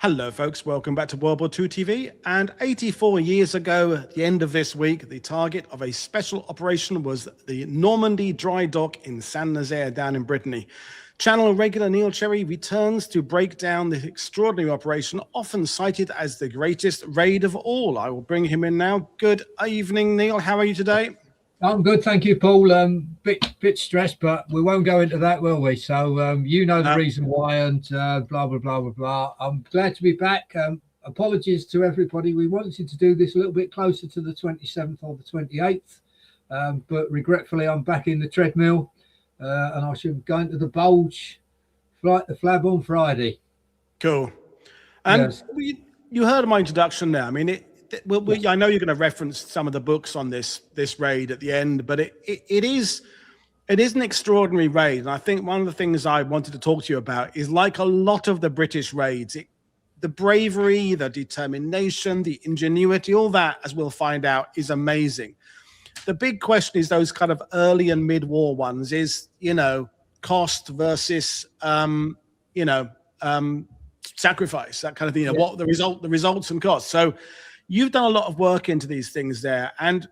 Hello folks, welcome back to WW2 TV. And 84 years ago, at the end of this week, the target of a special operation was the Normandy dry dock in St Nazaire down in Brittany. Channel regular Niall Cherry returns to break down this extraordinary operation, often cited as the greatest raid of all. I will bring him in now. Good evening, Neil. How are you today? I'm good, thank you, Paul. Bit stressed, but we won't go into that, will we? So you know the reason why, and blah blah blah blah blah. I'm glad to be back. Apologies to everybody. We wanted to do this a little bit closer to the 27th or the 28th, but regretfully, I'm back in the treadmill, and I should go into the Bulge, flight the Flab on Friday. Cool. And yes. You heard my introduction there. I mean, I know you're going to reference some of the books on this raid at the end, but it is an extraordinary raid. And I think one of the things I wanted to talk to you about is, like a lot of the British raids, the bravery, the determination, the ingenuity, all that, as we'll find out, is amazing. The big question is those kind of early and mid-war ones is, cost versus, sacrifice, that kind of thing, what the results and costs. So you've done a lot of work into these things there, and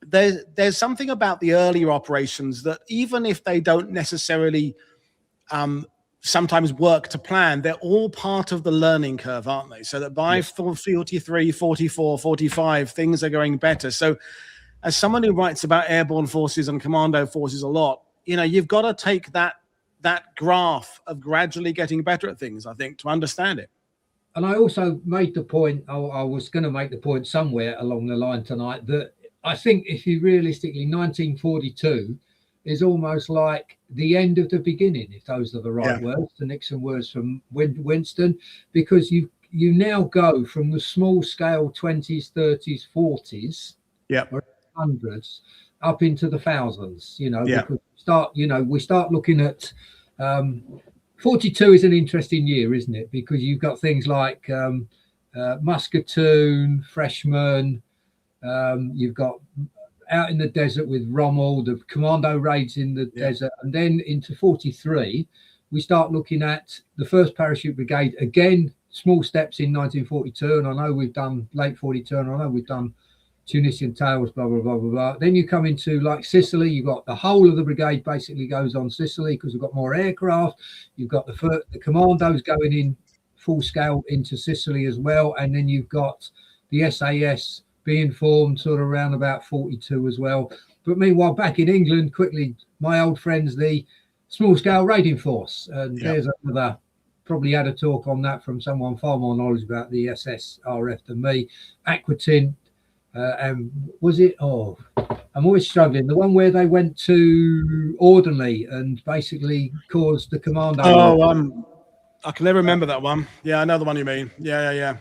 there's something about the earlier operations that, even if they don't necessarily sometimes work to plan, they're all part of the learning curve, aren't they? So that by 43, 44, 45, things are going better. So as someone who writes about airborne forces and commando forces a lot, you've got to take that graph of gradually getting better at things, I think, to understand it. And I also made the point, I was going to make the point somewhere along the line tonight, that I think if you realistically, 1942 is almost like the end of the beginning, if those are the right words, the Nixon words from Winston, because you now go from the small scale 20s, 30s, 40s, or hundreds, up into the thousands, because we start looking at 42 is an interesting year, isn't it? Because you've got things like Muscatoon, Freshman, you've got out in the desert with Rommel, the commando raids in the desert, and then into 43, we start looking at the 1st Parachute Brigade, again, small steps in 1942, and I know we've done late 42, and I know we've done Tunisian Tales, blah, blah, blah, blah, blah. Then you come into like Sicily, you've got the whole of the brigade basically goes on Sicily because we've got more aircraft. You've got the commandos going in full scale into Sicily as well. And then you've got the SAS being formed sort of around about 42 as well. But meanwhile, back in England, quickly, my old friends, the small scale raiding force. And there's another, probably had a talk on that from someone far more knowledge about the SSRF than me. Aquitaine. And was it? Oh, I'm always struggling. The one where they went to Ordinary and basically caused the commando. Oh, I can never remember that one. Yeah, I know the one you mean. Yeah.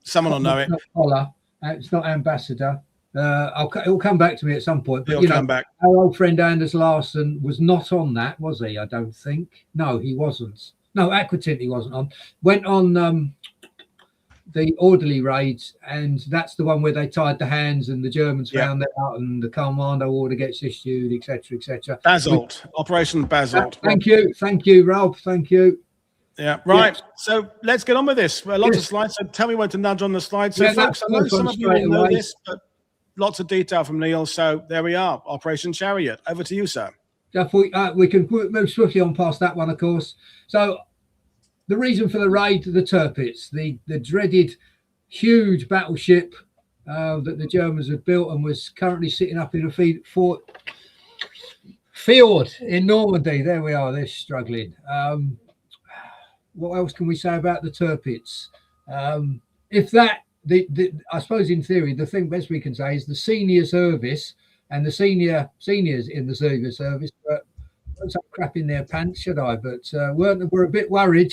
Someone will know it. It's not Ambassador. It'll come back to me at some point. But it'll come back. Our old friend Anders Larsen was not on that, was he? I don't think. No, he wasn't. No, Aquitaine he wasn't on. Went on. The orderly raids, and that's the one where they tied the hands and the Germans found out and the commando order gets issued, etc., etc. Basalt, Operation Basalt. Thank you, Rob. Thank you. Yeah, right. Yeah. So let's get on with this. Lots of slides. So tell me when to nudge on the slides. So folks, I know some of you will know this, but lots of detail from Neil. So there we are. Operation Chariot. Over to you, sir. We can move swiftly on past that one, of course. So the reason for the raid, the Tirpitz, the dreaded huge battleship that the Germans had built and was currently sitting up in a field in Normandy. There we are, they're struggling. What else can we say about the Tirpitz? I suppose in theory, the thing best we can say is the senior service and the seniors in the senior service, but don't have crap in their pants, should I? But we're a bit worried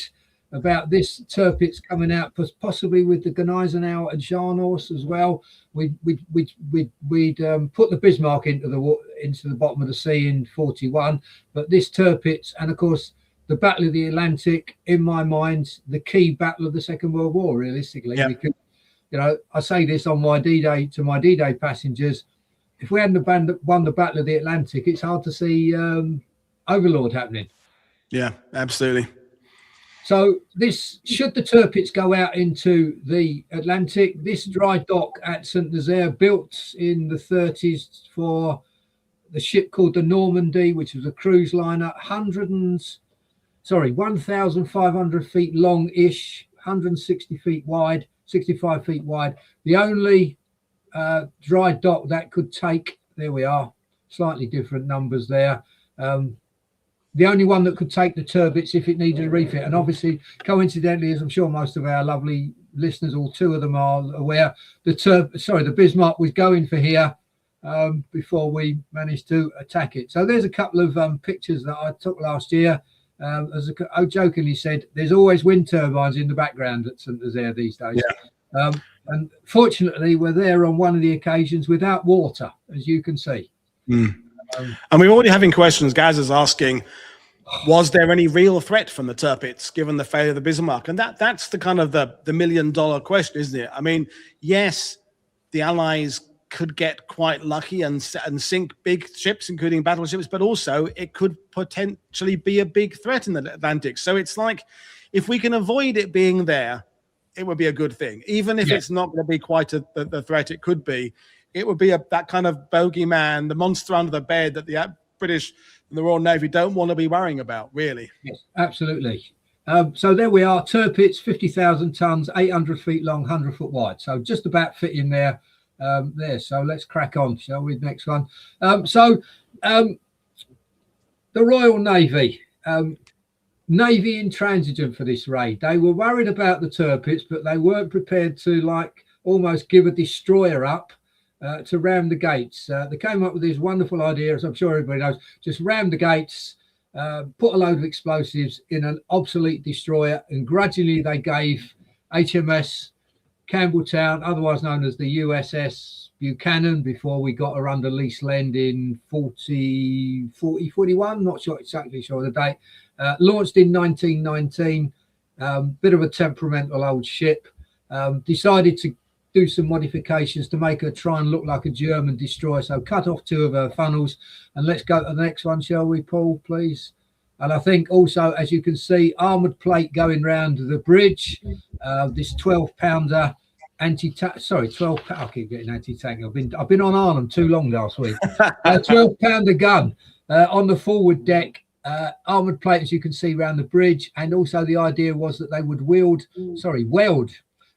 about this Tirpitz coming out, possibly with the Gneisenau and Scharnhorst as well. We'd put the Bismarck into the bottom of the sea in 41, but this Tirpitz, and of course the Battle of the Atlantic, in my mind, the key battle of the Second World War, realistically, because I say this on my D-Day to my D-Day passengers. If we hadn't won the Battle of the Atlantic, it's hard to see Overlord happening. Yeah, absolutely. So this, should the Tirpitz go out into the Atlantic, this dry dock at St Nazaire, built in the 30s for the ship called the Normandy, which was a cruise liner, 1,500 feet long-ish, 160 feet wide, 65 feet wide. The only dry dock that could take, there we are, slightly different numbers there. The only one that could take the Tirpitz if it needed a refit. And obviously, coincidentally, as I'm sure most of our lovely listeners, all two of them are aware, the Bismarck was going for here before we managed to attack it. So there's a couple of pictures that I took last year. As I jokingly said, there's always wind turbines in the background at St Nazaire these days. Yeah. And fortunately, we're there on one of the occasions without water, as you can see. And we're already having questions. Gaz is asking, was there any real threat from the Tirpitz given the failure of the Bismarck? And that's the kind of the $1 million question, isn't it? I mean, yes, the Allies could get quite lucky and sink big ships, including battleships, but also it could potentially be a big threat in the Atlantic. So it's like, if we can avoid it being there, it would be a good thing. Even if it's not going to be quite the threat it could be, it would be that kind of bogeyman, the monster under the bed that the British and the Royal Navy don't want to be worrying about, really. Yes, absolutely. So there we are, Tirpitz, 50,000 tons, 800 feet long, 100 foot wide. So just about fit in there. So let's crack on, shall we? Next one. The Royal Navy, Navy intransigent for this raid. They were worried about the Tirpitz, but they weren't prepared to almost give a destroyer up to ram the gates. They came up with this wonderful idea, as I'm sure everybody knows, just ram the gates, put a load of explosives in an obsolete destroyer, and gradually they gave HMS Campbelltown, otherwise known as the USS Buchanan, before we got her under lease lend in 41, not sure exactly sure the date, launched in 1919, bit of a temperamental old ship, decided to do some modifications to make her try and look like a German destroyer, so cut off two of her funnels. And let's go to the next one, shall we, Paul, please? And I think also, as you can see, armoured plate going round the bridge, this 12-pounder anti-tank, sorry, 12, I keep getting anti-tank, I've been on Arnhem too long last week. 12-pounder gun on the forward deck, armoured plate, as you can see, around the bridge. And also the idea was that they would weld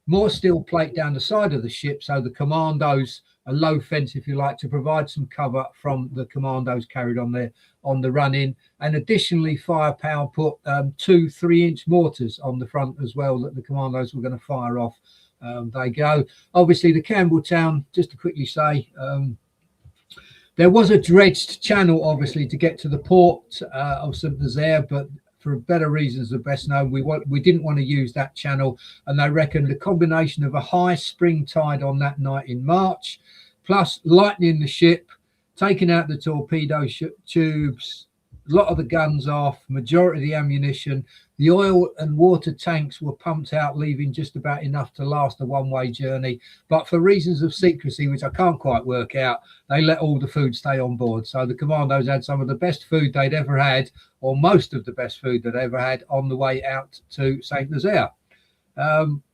more steel plate down the side of the ship, so the commandos, a low fence, if you like, to provide some cover from the commandos carried on there on the run in. And additionally, firepower, put 2 3-inch mortars on the front as well that the commandos were going to fire off. They go. Obviously, the Campbelltown, just to quickly say, there was a dredged channel, obviously, to get to the port of St Nazaire, but for better reasons, the best known, we didn't want to use that channel. And they reckon the combination of a high spring tide on that night in March, plus lightning the ship, taking out the torpedo tubes, a lot of the guns off, majority of the ammunition, the oil and water tanks were pumped out, leaving just about enough to last a one-way journey. But for reasons of secrecy, which I can't quite work out, they let all the food stay on board. So the commandos had some of the best food they'd ever had, or most of the best food they'd ever had, on the way out to St Nazaire.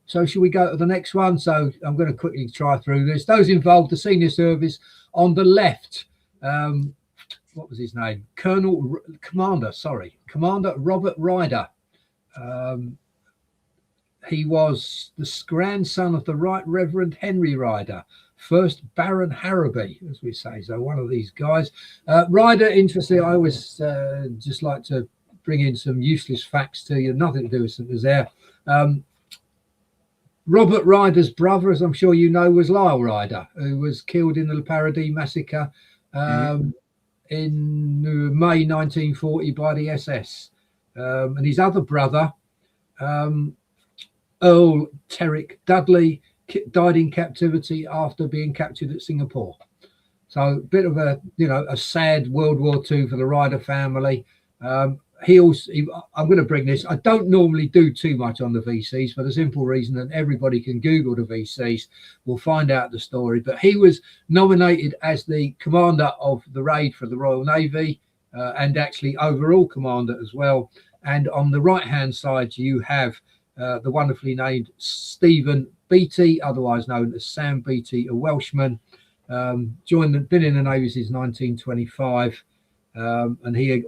So should we go to the next one? So I'm going to quickly try through this. Those involved, the senior service on the left, what was his name? Commander Robert Ryder. He was the grandson of the Right Reverend Henry Ryder, first Baron Harrowby, as we say. So one of these guys. Ryder, interestingly, I always just like to bring in some useless facts to you, nothing to do with St Nazaire. Robert Ryder's brother, as I'm sure you know, was Lyle Ryder, who was killed in the Le Paradis massacre in May 1940 by the SS. And his other brother, Earl Terrick Dudley, died in captivity after being captured at Singapore. So a bit of a sad World War II for the Ryder family. I'm going to bring this. I don't normally do too much on the VCs for the simple reason that everybody can Google the VCs, will find out the story. But he was nominated as the commander of the raid for the Royal Navy and actually overall commander as well. And on the right-hand side, you have the wonderfully named Stephen Beattie, otherwise known as Sam Beattie, a Welshman, been in the Navy since 1925. And he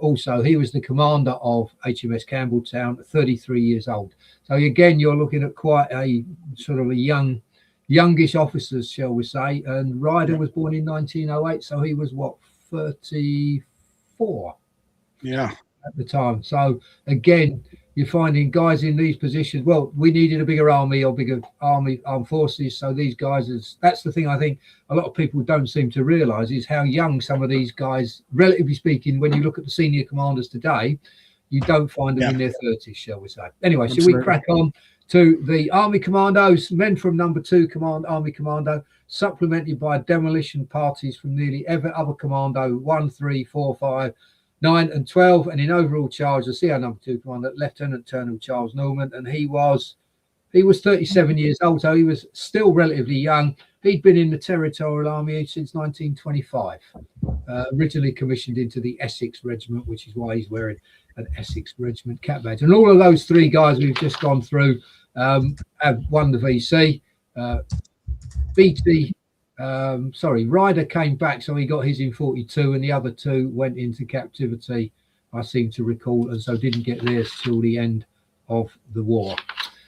was the commander of HMS Campbelltown, 33 years old. So again, you're looking at quite a sort of a youngish officers, shall we say. And Ryder was born in 1908, so he was what, 34? Yeah, at the time. So again, you're finding guys in these positions. Well, we needed a bigger army or bigger armed forces. So these guys, that's the thing I think a lot of people don't seem to realise, is how young some of these guys, relatively speaking, when you look at the senior commanders today, you don't find them in their 30s, shall we say. Anyway, shall we crack on to the Army Commandos, men from number 2 Command Army Commando, supplemented by demolition parties from nearly every other commando, 1, 3, 4, 5, 9 and 12, and in overall charge, the CO number 2 commander, Lieutenant Colonel Charles Norman, and he was 37 years old, so he was still relatively young. He'd been in the Territorial Army since 1925, originally commissioned into the Essex Regiment, which is why he's wearing an Essex Regiment cap badge. And all of those 3 guys we've just gone through have won the VC. Ryder came back, so he got his in 42, and the other 2 went into captivity, I seem to recall, and so didn't get theirs till the end of the war.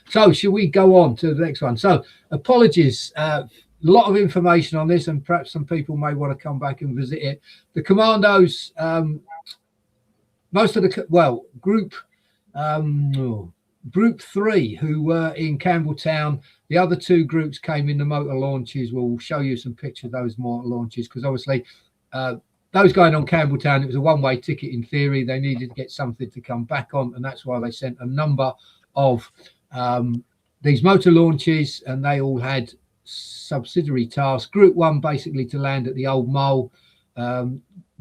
So shall we go on to the next one? So apologies, a lot of information on this, and perhaps some people may want to come back and visit it. The Commandos, most of the Group 3 who were in Campbelltown. The other 2 groups came in the motor launches. We'll show you some pictures of those motor launches, because obviously those going on Campbelltown, it was a one-way ticket in theory. They needed to get something to come back on, and that's why they sent a number of these motor launches, and they all had subsidiary tasks. Group 1 basically to land at the old mole,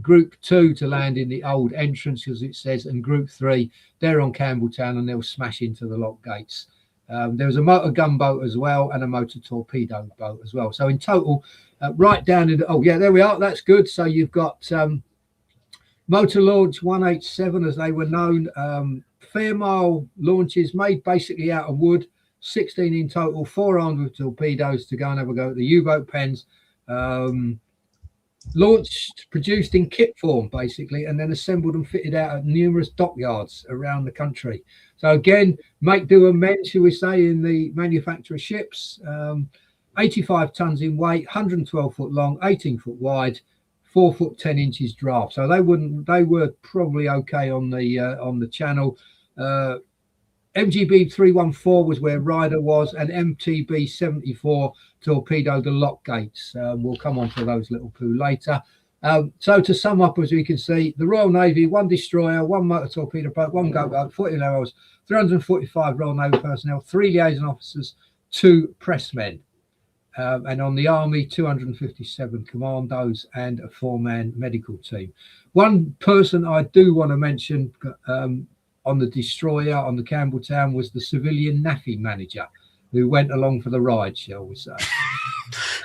Group 2 to land in the old entrance, as it says, and Group 3, they're on Campbelltown, and they'll smash into the lock gates. There was a motor gunboat as well, and a motor torpedo boat as well. So in total, right down in there we are. That's good. So you've got motor launch 187, as they were known, Fairmile launches made basically out of wood, 16 in total, 4 armed with torpedoes to go and have a go at the U-boat pens. Launched, produced in kit form basically, and then assembled and fitted out at numerous dockyards around the country. So again, make do and mend, shall we say, in the manufacture of ships. 85 tons in weight, 112 foot long, 18 foot wide, 4 foot 10 inches draft. So they were probably okay on the channel. MGB 314 was where Ryder was, and MTB 74 torpedoed the lock gates. We'll come on to those little poo later. So to sum up, as we can see, the Royal Navy, 1 destroyer, 1 motor torpedo boat, 1 gunboat, 40 hours, 345 Royal Navy personnel, 3 liaison officers, 2 pressmen. And on the Army, 257 commandos and a 4-man medical team. One person I do want to mention on the destroyer, on the Campbelltown, was the civilian Nafi manager, who went along for the ride, shall we say.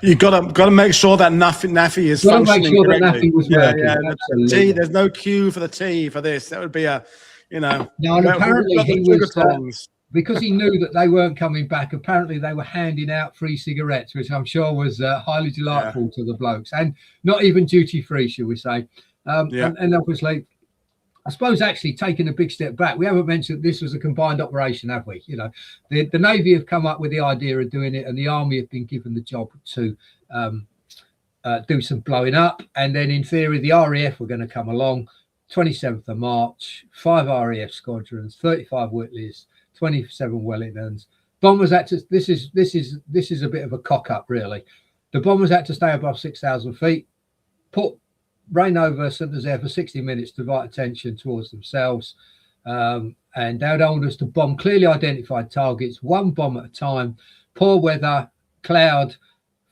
You've got to make sure that Nafi is functioning. Make sure correctly. that Nafi was working. T, there's no Q for the T for this. That would be No, and apparently he was, because he knew that they weren't coming back, apparently they were handing out free cigarettes, which I'm sure was highly delightful to the blokes, and not even duty free, shall we say. And obviously, I suppose actually taking a big step back, we haven't mentioned this was a combined operation, have we? You know, the Navy have come up with the idea of doing it, and the Army have been given the job to do some blowing up. And then in theory, the RAF were going to come along, 27th of March, 5 RAF squadrons, 35 Whitleys, 27 Wellingtons. Bombers had to, this is a bit of a cock up, really. The bombers had to stay above 6,000 feet, rain over St Nazaire for 60 minutes to divert attention towards themselves, and they'd ordered us to bomb clearly identified targets, 1 bomb at a time. Poor weather, cloud,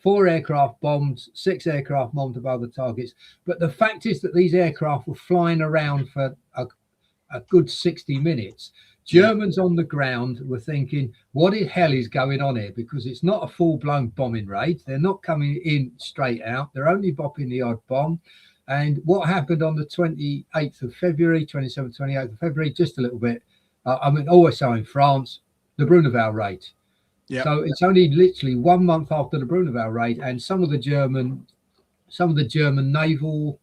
4 aircraft bombed, 6 aircraft bombed above the targets. But the fact is that these aircraft were flying around for a good 60 minutes. Germans on the ground were thinking, what the hell is going on here? Because it's not a full-blown bombing raid. They're not coming in straight out. They're only bopping the odd bomb. And what happened on the 28th of February, 27th, 28th of February, just a little bit, I mean, always so in France, the Bruneval raid. Yeah. So it's only literally 1 month after the Bruneval raid, and some of the German naval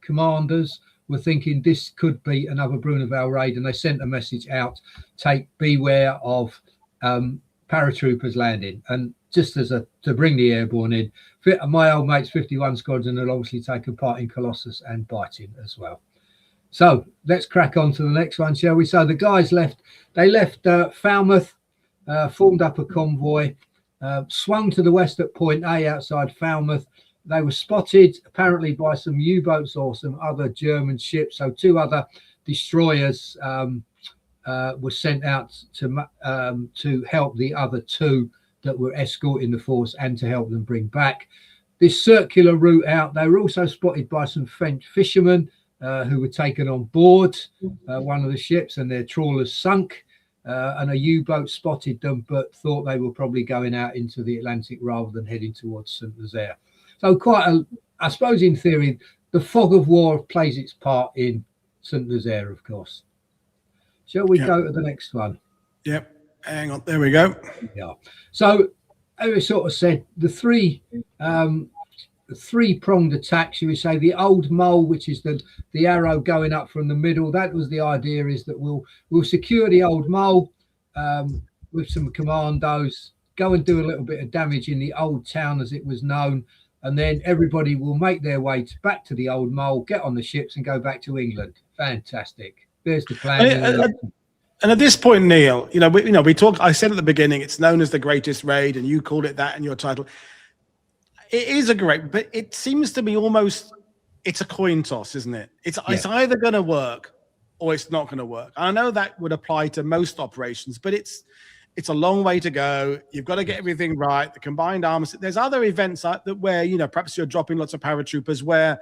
commanders were thinking this could be another Bruneval raid, and they sent a message out: beware of paratroopers landing. And just to bring the airborne in, my old mate's 51 Squadron had obviously taken part in Colossus and Biting as well. So let's crack on to the next one, shall we? So the guys left Falmouth, formed up a convoy, swung to the west at Point A outside Falmouth. They were spotted apparently by some U-boats or some other German ships. So 2 other destroyers were sent out to help the other 2 that were escorting the force and to help them bring back. This circular route out, they were also spotted by some French fishermen who were taken on board one of the ships, and their trawlers sunk. And a U-boat spotted them, but thought they were probably going out into the Atlantic rather than heading towards St Nazaire. So I suppose in theory, the fog of war plays its part in St Nazaire, of course. Shall we go to the next one? Yep. Hang on. There we go. Yeah. So as we sort of said, the three-pronged attack, shall we say, the old mole, which is the arrow going up from the middle. That was the idea, is that we'll secure the old mole with some commandos, go and do a little bit of damage in the old town as it was known, and then everybody will make their way back to the old mole, get on the ships and go back to England. Fantastic. There's the plan. And at this point, Neil, we talk. I said at the beginning, it's known as the greatest raid, and you called it that in your title. It is a great, but it seems to be it's a coin toss, isn't it? It's either going to work or it's not going to work. I know that would apply to most operations, but it's a long way to go. You've got to get everything right. The combined arms. There's other events where perhaps you're dropping lots of paratroopers where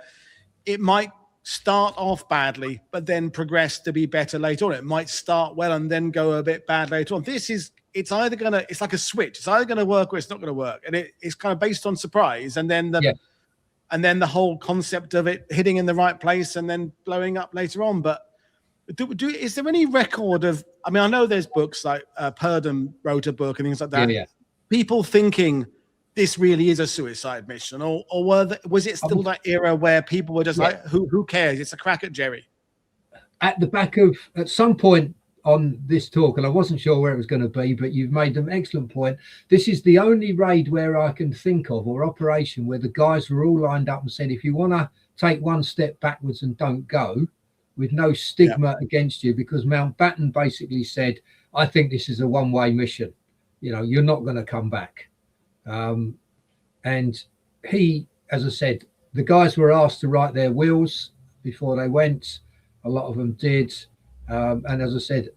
it might start off badly, but then progress to be better later on. It might start well and then go a bit bad later on. It's like a switch. It's either going to work or it's not going to work. And it's kind of based on surprise. And then the whole concept of it hitting in the right place and then blowing up later on. But is there any record of, I know there's books like Purdom wrote a book and things like that. Yeah. People thinking this really is a suicide mission, or was it still that era where people were just like, who cares? It's a crack at Jerry. At some point on this talk, and I wasn't sure where it was going to be, but you've made an excellent point. This is the only raid where I can think of, or operation, where the guys were all lined up and said, if you want to take one step backwards and don't go, with no stigma against you, because Mountbatten basically said, I think this is a one-way mission. You're not going to come back. And he, as I said, the guys were asked to write their wills before they went. A lot of them did. And as I said,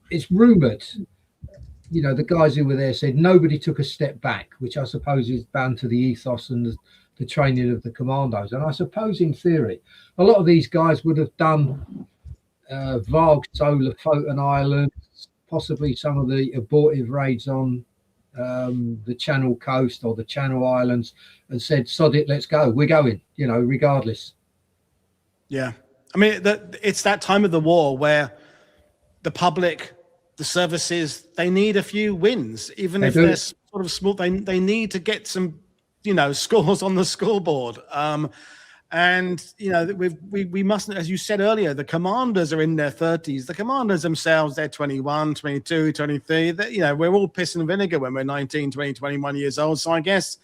it's rumoured, the guys who were there said nobody took a step back, which I suppose is bound to the ethos and the training of the commandos. And I suppose in theory, a lot of these guys would have done Varg, Solar, Foten Islands, possibly some of the abortive raids on the Channel Coast or the Channel Islands, and said, sod it, let's go. We're going, regardless. Yeah. It's that time of the war where the public, the services, they need a few wins, even if they're sort of small. They need to get some, scores on the scoreboard. And we mustn't, as you said earlier, the commanders are in their 30s. The commanders themselves, they're 21, 22, 23. We're all piss and vinegar when we're 19, 20, 21 years old. So I guess,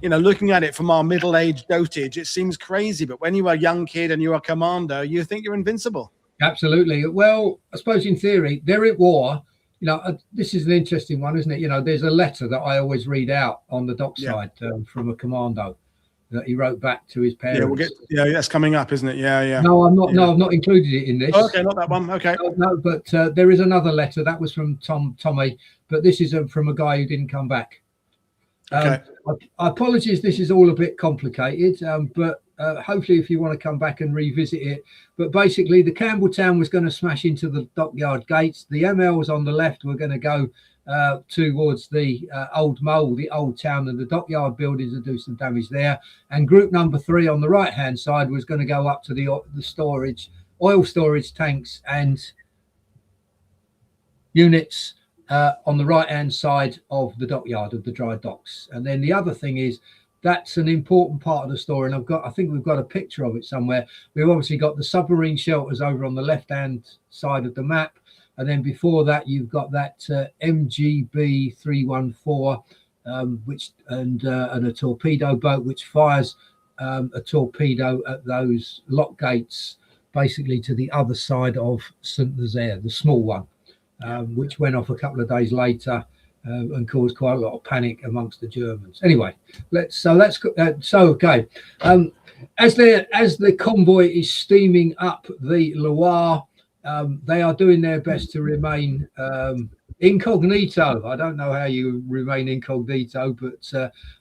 looking at it from our middle-aged dotage, it seems crazy. But when you're a young kid and you're a commander, you think you're invincible. Absolutely. Well, I suppose in theory, they're at war. This is an interesting one, isn't it? There's a letter that I always read out on the dockside from a commando that he wrote back to his parents. That's coming up, isn't it? Yeah. No, I'm not. No, I've not included it in this. Oh, okay, not that one. Okay. No, but there is another letter that was from Tommy, but this is from a guy who didn't come back. Okay. I apologize. This is all a bit complicated, but hopefully, if you want to come back and revisit it. But basically, the Campbelltown was going to smash into the dockyard gates. The MLs on the left were going to go towards the old mole, the old town, and the dockyard buildings and do some damage there. And group number 3 on the right hand side was going to go up to the storage, oil storage tanks, and units on the right-hand side of the dockyard of the dry docks. And then the other thing is, that's an important part of the story, and I think we've got a picture of it somewhere. We've obviously got the submarine shelters over on the left-hand side of the map, and then before that you've got that MGB 314, and a torpedo boat which fires a torpedo at those lock gates, basically to the other side of St Nazaire, the small one, which went off a couple of days later. And caused quite a lot of panic amongst the Germans. Anyway, okay. As the convoy is steaming up the Loire, they are doing their best to remain incognito. I don't know how you remain incognito, but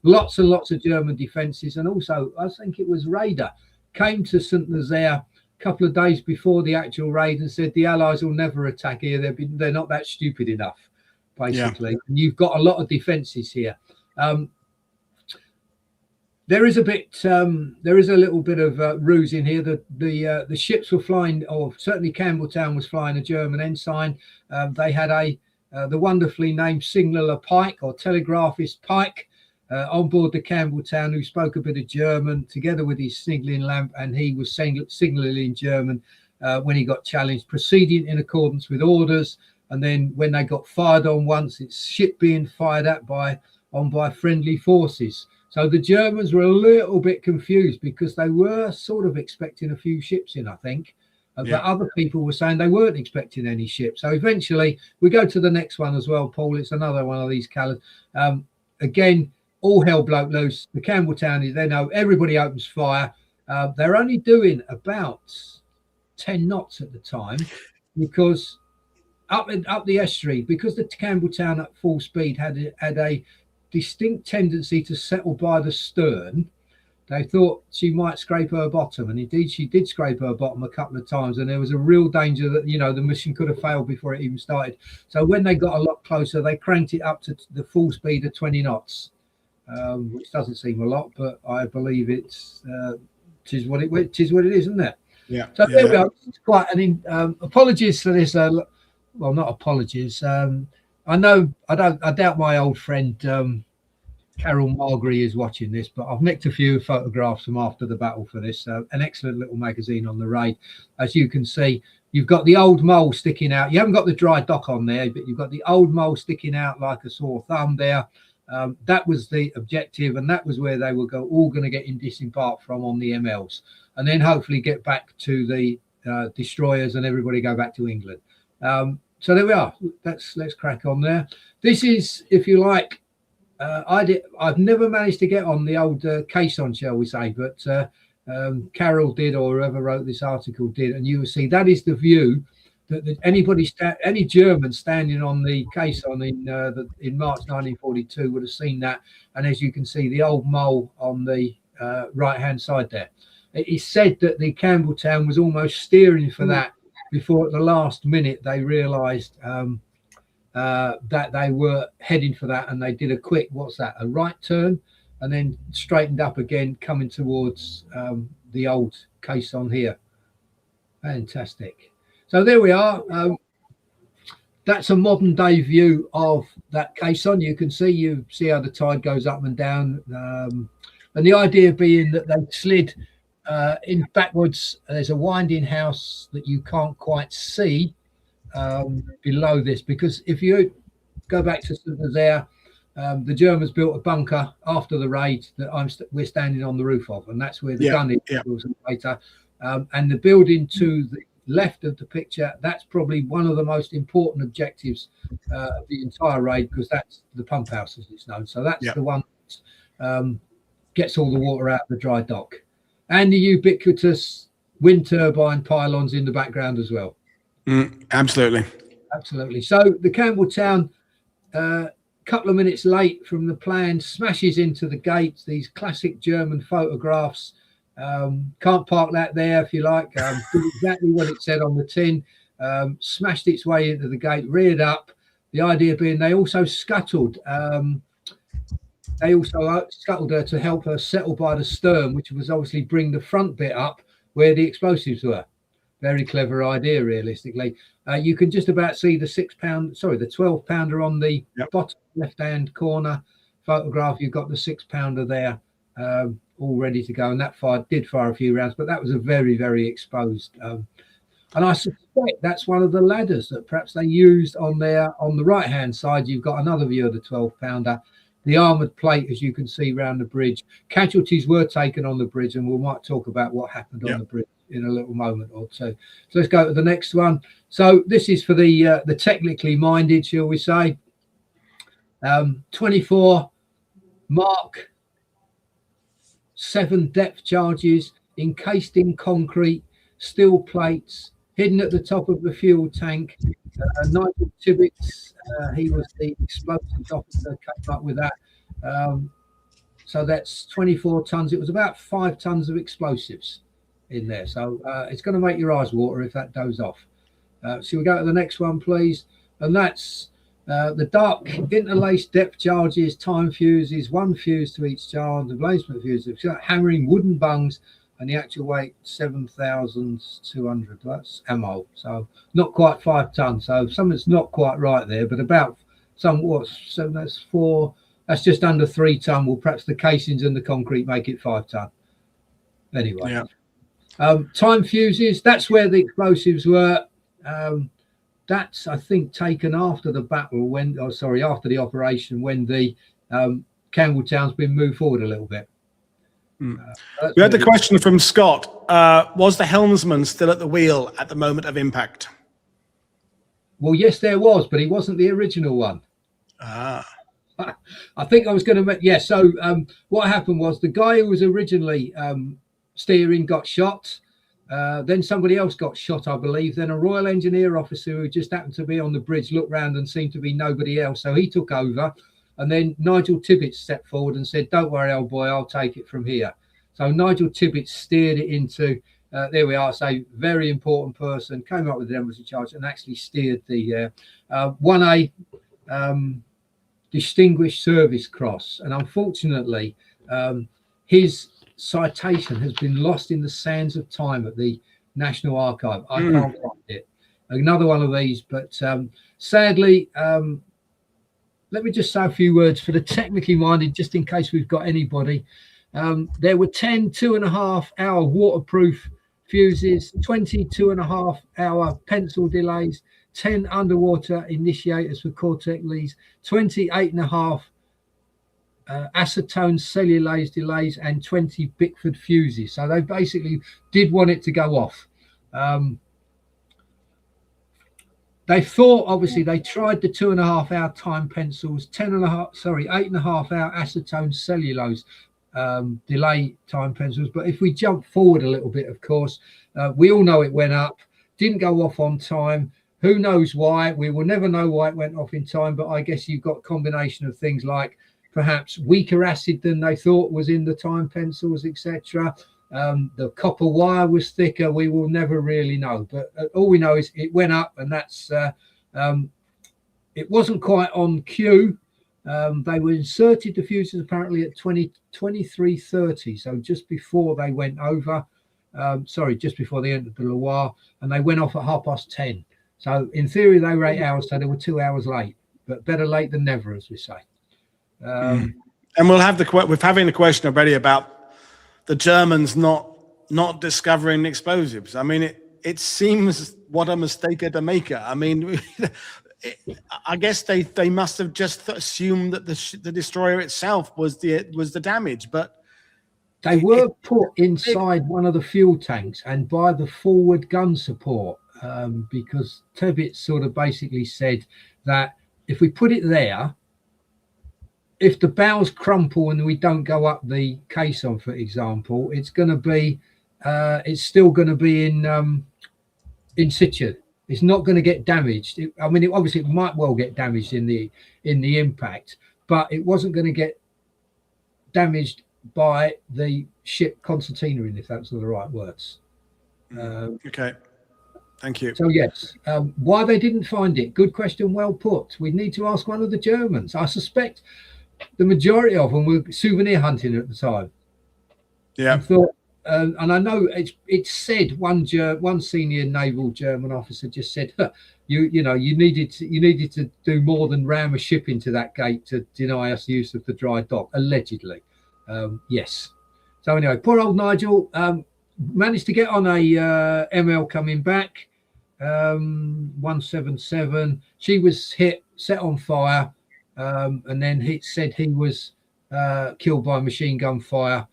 lots and lots of German defences, and also I think it was Raider came to St Nazaire a couple of days before the actual raid and said the Allies will never attack here. They're not that stupid enough. Basically, and you've got a lot of defences here. There is a little bit of ruse in here. The ships were flying, or certainly Campbelltown was flying a German ensign. They had the wonderfully named signaller Pike, or telegraphist Pike, on board the Campbelltown, who spoke a bit of German, together with his signalling lamp, and he was signalling in German when he got challenged, proceeding in accordance with orders. And then when they got fired on once, it's ship being fired at by friendly forces. So the Germans were a little bit confused because they were sort of expecting a few ships in, I think. But other people were saying they weren't expecting any ships. So eventually we go to the next one as well, Paul. It's another one of these colours. Again, all hell broke loose. The Campbelltown is, they know everybody opens fire. They're only doing about 10 knots at the time because up the estuary, because the Campbelltown at full speed had a distinct tendency to settle by the stern. They thought she might scrape her bottom, and indeed she did scrape her bottom a couple of times, and there was a real danger that the mission could have failed before it even started. So when they got a lot closer, they cranked it up to the full speed of 20 knots, which doesn't seem a lot, but I believe it's tis what it is, isn't it? Yeah. So there we are. It's quite an apologies for this. Well, not apologies. I doubt my old friend Carol Margery is watching this, but I've nicked a few photographs from after the battle for this. An excellent little magazine on the raid. As you can see, you've got the old mole sticking out. You haven't got the dry dock on there, but you've got the old mole sticking out like a sore thumb there. That was the objective, and that was where they were all going to get in disembarked from on the MLs, and then hopefully get back to the destroyers and everybody go back to England. So there we are. Let's crack on there. This is, if you like, I've never managed to get on the old caisson, shall we say, but Carol did, or whoever wrote this article did, and you will see that is the view that any German standing on the caisson in March 1942 would have seen that. And as you can see, the old mole on the right hand side there. It is said that the Campbelltown was almost steering for that before at the last minute they realized that they were heading for that, and they did a quick, a right turn, and then straightened up again, coming towards the old caisson here. Fantastic. So there we are. That's a modern day view of that caisson. You see how the tide goes up and down, and the idea being that they slid in backwards. There's a winding house that you can't quite see below this, because if you go back to St Nazaire, the Germans built a bunker after the raid that we're standing on the roof of, and that's where the gun is later. And the building to the left of the picture, that's probably one of the most important objectives of the entire raid, because that's the pump house, as it's known. So that's the one that gets all the water out of the dry dock, and the ubiquitous wind turbine pylons in the background as well. Absolutely. So the Campbelltown, couple of minutes late from the plan, smashes into the gates. These classic German photographs. Can't park that there, if you like. Did exactly what it said on the tin. Smashed its way into the gate, reared up. The idea being they also scuttled. Scuttled her to help her settle by the stern, which was obviously bring the front bit up where the explosives were. Very clever idea, realistically. You can just about see the 12-pounder on the bottom left-hand corner photograph. You've got the 6-pounder there, all ready to go, and that did fire a few rounds, but that was a very, very exposed. And I suspect that's one of the ladders that perhaps they used on the right-hand side. You've got another view of the 12-pounder. The armoured plate, as you can see, round the bridge. Casualties were taken on the bridge, and we might talk about what happened on the bridge in a little moment or two. So let's go to the next one. So this is for the technically minded, shall we say. 24 Mark 7 depth charges, encased in concrete, steel plates, hidden at the top of the fuel tank. Nigel Tibbets, he was the explosives officer, came up with that. So that's 24 tons. It was about 5 tons of explosives in there. So it's going to make your eyes water if that goes off. So we go to the next one, please. And that's the dark interlaced depth charges, time fuses, 1 fuse to each charge, the blazement fuses, hammering wooden bungs, and the actual weight 7,200. That's ammo. So not quite 5 tons. So something's not quite right there, but about somewhat. So that's 4. That's just under 3 ton. Well, perhaps the casings and the concrete make it 5 ton. Anyway. Yeah. Time fuses, that's where the explosives were. That's, I think, taken after the battle after the operation, when the Campbelltown's been moved forward a little bit. We had the question from Scott. Was the helmsman still at the wheel at the moment of impact? Well, yes, there was, but he wasn't the original one. I think I was going to... so what happened was the guy who was originally... steering got shot, then somebody else got shot, I believe, then a Royal Engineer officer who just happened to be on the bridge looked round and seemed to be nobody else, so he took over, and then Nigel Tibbets stepped forward and said, "Don't worry, old boy, I'll take it from here." So Nigel Tibbets steered it into there we are, so very important person, came up with the demolition charge and actually steered the 1A Distinguished Service Cross, and unfortunately his citation has been lost in the sands of time at the National Archive. I can't find it. Another one of these, but sadly, let me just say a few words for the technically minded, just in case we've got anybody. There were 10 2.5-hour waterproof fuses, 20 2.5-hour pencil delays, 10 underwater initiators for Cortex leads, 20 8.5 acetone cellulase delays, and 20 Bickford fuses. So they basically did want it to go off. They thought, obviously, they tried the 2.5-hour time pencils, 8.5-hour acetone cellulose delay time pencils. But if we jump forward a little bit, of course, we all know it went up, didn't go off on time. Who knows why? We will never know why it went off in time, but I guess you've got a combination of things like perhaps weaker acid than they thought was in the time pencils, etc. The copper wire was thicker. We will never really know, but all we know is it went up, and that's it wasn't quite on cue. They were inserted, the fuses, apparently at 23:30, so just before they went over, just before they entered the Loire, and they went off at 10:30. So in theory they were 8 hours, so they were 2 hours late, but better late than never, as we say. And we're having the question already about the Germans not discovering explosives. I mean, it seems what a mistake to make. I mean, I guess they must have just assumed that the destroyer itself was the damage, but they were put inside one of the fuel tanks and by the forward gun support, because Tibbets sort of basically said that if we put it there, if the bows crumple and we don't go up the caisson, for example, it's going to be, it's still going to be in situ. It's not going to get damaged. Obviously, it might well get damaged in the impact, but it wasn't going to get damaged by the ship concertina, if that's the right words. Okay, thank you. So yes, why they didn't find it? Good question, well put. We need to ask one of the Germans. I suspect the majority of them were souvenir hunting at the time. Yeah. And thought, and I know it's said one senior naval German officer just said, you know, you needed to do more than ram a ship into that gate to deny us the use of the dry dock, allegedly. Yes. So anyway, poor old Nigel managed to get on a ML coming back, 177. She was hit, set on fire, and then he said he was killed by machine gun fire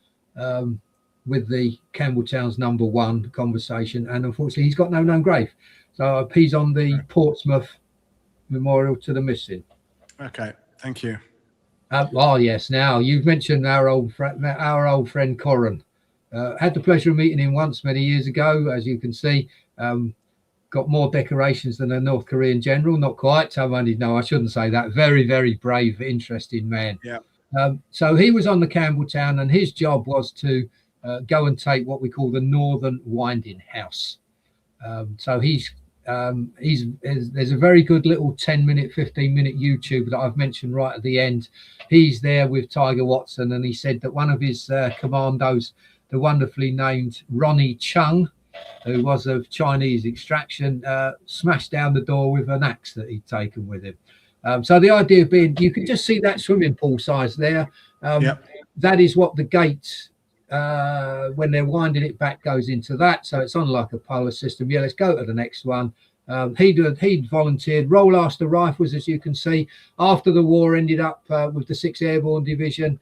with the Campbelltown's #1 conversation, and unfortunately he's got no known grave. So he's on the Portsmouth Memorial to the Missing. Okay, thank you. Oh yes, now you've mentioned our old friend Corin. Had the pleasure of meeting him once many years ago, as you can see. Got more decorations than a North Korean general, not quite. No, I shouldn't say that. Very, very brave, interesting man. Yeah. So he was on the Campbelltown, and his job was to go and take what we call the Northern Winding House. So there's a very good little 10-minute, 15-minute YouTube that I've mentioned right at the end. He's there with Tiger Watson, and he said that one of his commandos, the wonderfully named Ronnie Chung, who was of Chinese extraction, smashed down the door with an axe that he'd taken with him. So the idea being, you can just see that swimming pool size there. Yep. That is what the gate, when they're winding it back, goes into that. So it's on like a polar system. Yeah, let's go to the next one. He'd volunteered. Roll Aster Rifles, as you can see, after the war ended up with the 6th Airborne Division.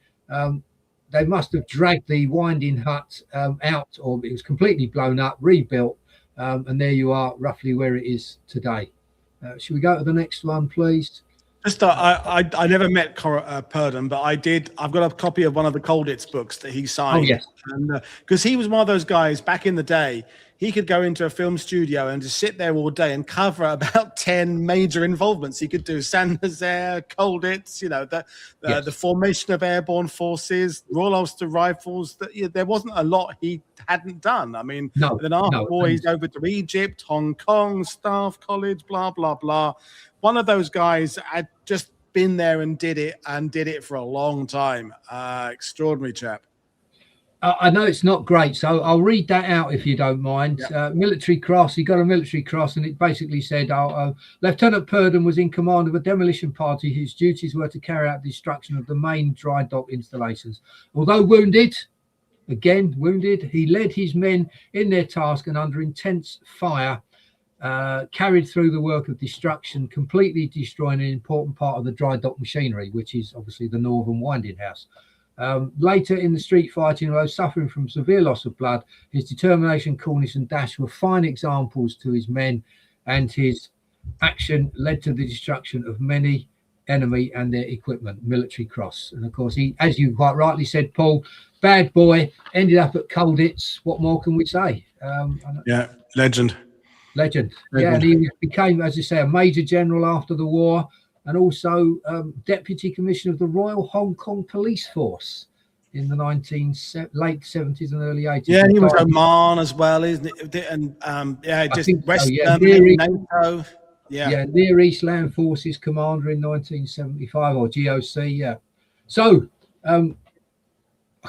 They must have dragged the winding hut out, or it was completely blown up, rebuilt, and there you are, roughly where it is today. Should we go to the next one, please? Just I never met Purdon, but I've got a copy of one of the Colditz books that he signed. Oh, yes. And because he was one of those guys back in the day, he could go into a film studio and just sit there all day and cover about 10 major involvements. He could do St Nazaire, Colditz, you know, the formation of airborne forces, Royal Ulster Rifles. There wasn't a lot he hadn't done. I mean, then after war, he's over to Egypt, Hong Kong, Staff College, blah, blah, blah. One of those guys had just been there and did it for a long time. Extraordinary chap. I know it's not great, so I'll read that out if you don't mind. Yeah. Military cross. He got a military cross, and it basically said, Lieutenant Purdon was in command of a demolition party whose duties were to carry out destruction of the main dry dock installations. Although wounded, he led his men in their task, and under intense fire, carried through the work of destruction, completely destroying an important part of the dry dock machinery, which is obviously the Northern Winding House. Later in the street fighting, although suffering from severe loss of blood, his determination, coolness and dash were fine examples to his men, and his action led to the destruction of many enemy and their equipment. Military cross. And of course, he, as you quite rightly said, Paul, bad boy, ended up at Colditz. What more can we say? Yeah, legend. Yeah, and he became, as you say, a major general after the war, and also Deputy Commissioner of the Royal Hong Kong Police Force in the late 70s and early 80s. Yeah, he was Oman as well, isn't it? And just West NATO. Yeah, Near East Land Forces Commander in 1975, or GOC. Yeah. So I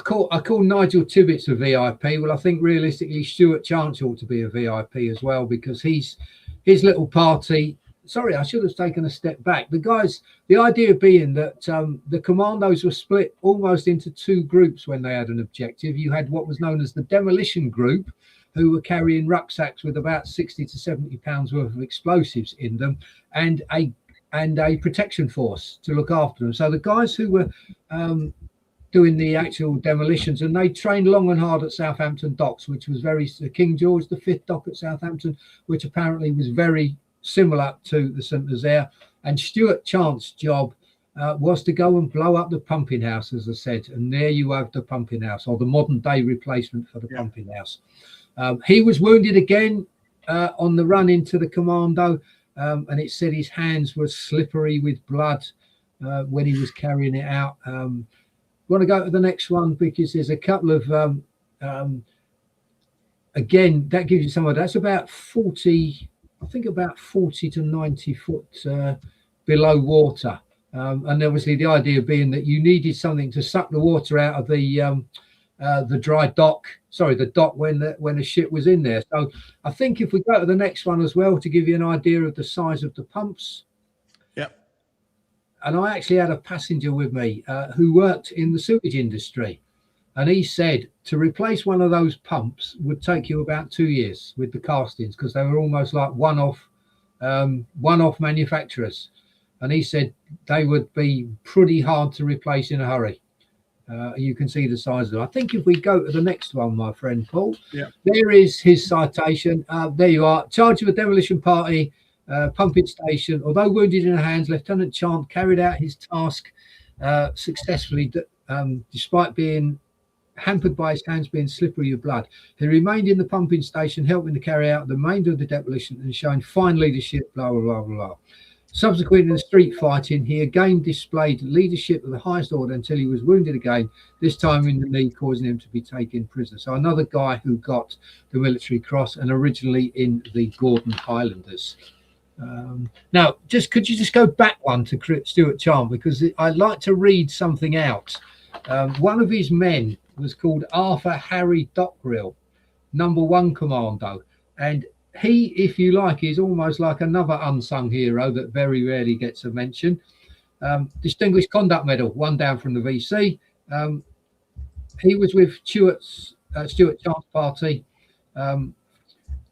call Nigel Tibbets a VIP. Well, I think realistically Stuart Chance ought to be a VIP as well, because his little party. Sorry, I should have taken a step back. The idea being that the commandos were split almost into two groups when they had an objective. You had what was known as the Demolition Group, who were carrying rucksacks with about 60 to 70 pounds worth of explosives in them, and a protection force to look after them. So the guys who were doing the actual demolitions, and they trained long and hard at Southampton docks, which was King George V dock at Southampton, which apparently was very similar to the St Nazaire. And Stuart Chance's job was to go and blow up the pumping house, as I said, and there you have the pumping house, or the modern day replacement for the pumping house. He was wounded again on the run into the commando, and it said his hands were slippery with blood when he was carrying it out. Want to go to the next one, because there's a couple of again, that gives you some of that's about 40, I think about 40 to 90 foot below water, and obviously the idea being that you needed something to suck the water out of the the dock when a ship was in there. So I think if we go to the next one as well, to give you an idea of the size of the pumps. Yep. And I actually had a passenger with me who worked in the sewage industry, and he said to replace one of those pumps would take you about 2 years with the castings, because they were almost like one-off manufacturers. And he said they would be pretty hard to replace in a hurry. You can see the size of them. I think if we go to the next one, my friend Paul, there is his citation. There you are. Charge of a demolition party, pumping station. Although wounded in the hands, Lieutenant Chant carried out his task successfully, despite being hampered by his hands being slippery with blood. He remained in the pumping station, helping to carry out the remainder of the demolition and showing fine leadership, blah, blah, blah, blah. Subsequently, in the street fighting, he again displayed leadership of the highest order until he was wounded again, this time in the knee, causing him to be taken prisoner. So another guy who got the Military Cross, and originally in the Gordon Highlanders. Now, could you just go back one to Stuart Charm, because I'd like to read something out. One of his men was called Arthur Harry Dockrill, number 1 commando, and he, if you like, is almost like another unsung hero that very rarely gets a mention. Distinguished Conduct Medal, 1 down from the VC. He was with Stuart Chart's party.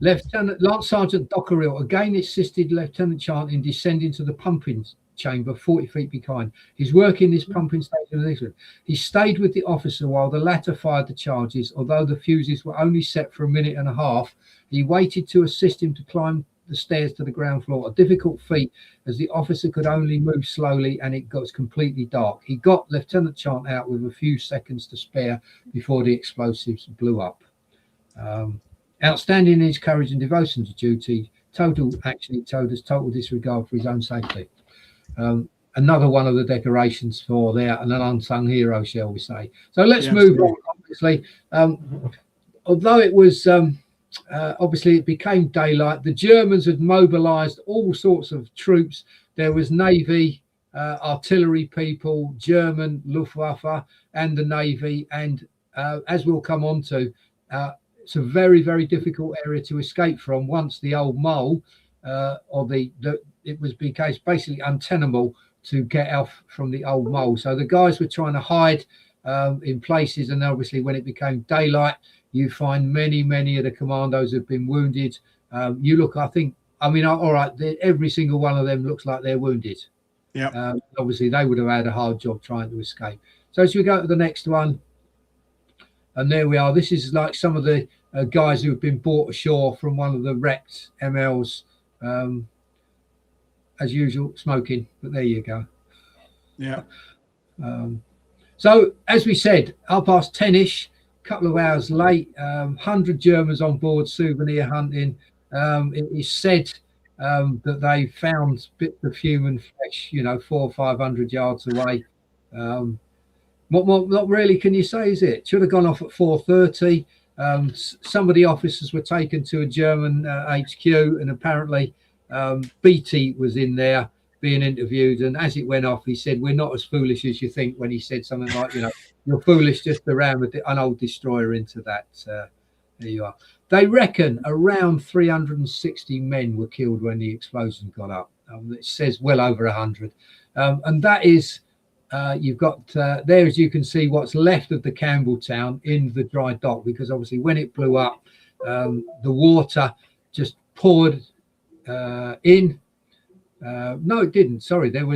Lance Sergeant Dockerill again assisted Lieutenant Chant in descending to the pumping chamber 40 feet behind. His work in this pumping station was excellent. He stayed with the officer while the latter fired the charges. Although the fuses were only set for a minute and a half, he waited to assist him to climb the stairs to the ground floor, a difficult feat as the officer could only move slowly and it got completely dark. He got Lieutenant Chant out with a few seconds to spare before the explosives blew up. Outstanding in his courage and devotion to duty, total disregard for his own safety. Another one of the decorations for there, and an unsung hero, shall we say. So let's move on, obviously. Although it was, obviously it became daylight, the Germans had mobilized all sorts of troops. There was Navy, artillery people, German, Luftwaffe, and the Navy. And as we'll come on to, it's a very, very difficult area to escape from once the old mole, it was basically untenable to get off from the old mole. So the guys were trying to hide in places, and obviously when it became daylight, you find many of the commandos have been wounded. You look, all right, every single one of them looks like they're wounded. Yeah. Obviously they would have had a hard job trying to escape. So as we go to the next one, and there we are. This is like some of the guys who have been brought ashore from one of the wrecked MLs. As usual, smoking, but there you go. Yeah. So as we said, 10:30ish, a couple of hours late, 100 Germans on board, souvenir hunting. It is said that they found bits of human flesh, 400 or 500 yards away. What not really can you say, is it? Should have gone off at 4:30. Some of the officers were taken to a German HQ, and apparently Beatty was in there being interviewed, and as it went off, he said, "We're not as foolish as you think," when he said something like, "You're foolish just to ram an old destroyer into that." There you are. They reckon around 360 men were killed when the explosion got up. It says well over 100, and that is you've got there, as you can see, what's left of the Campbelltown in the dry dock, because obviously when it blew up, the water just poured in. No, it didn't. Sorry, there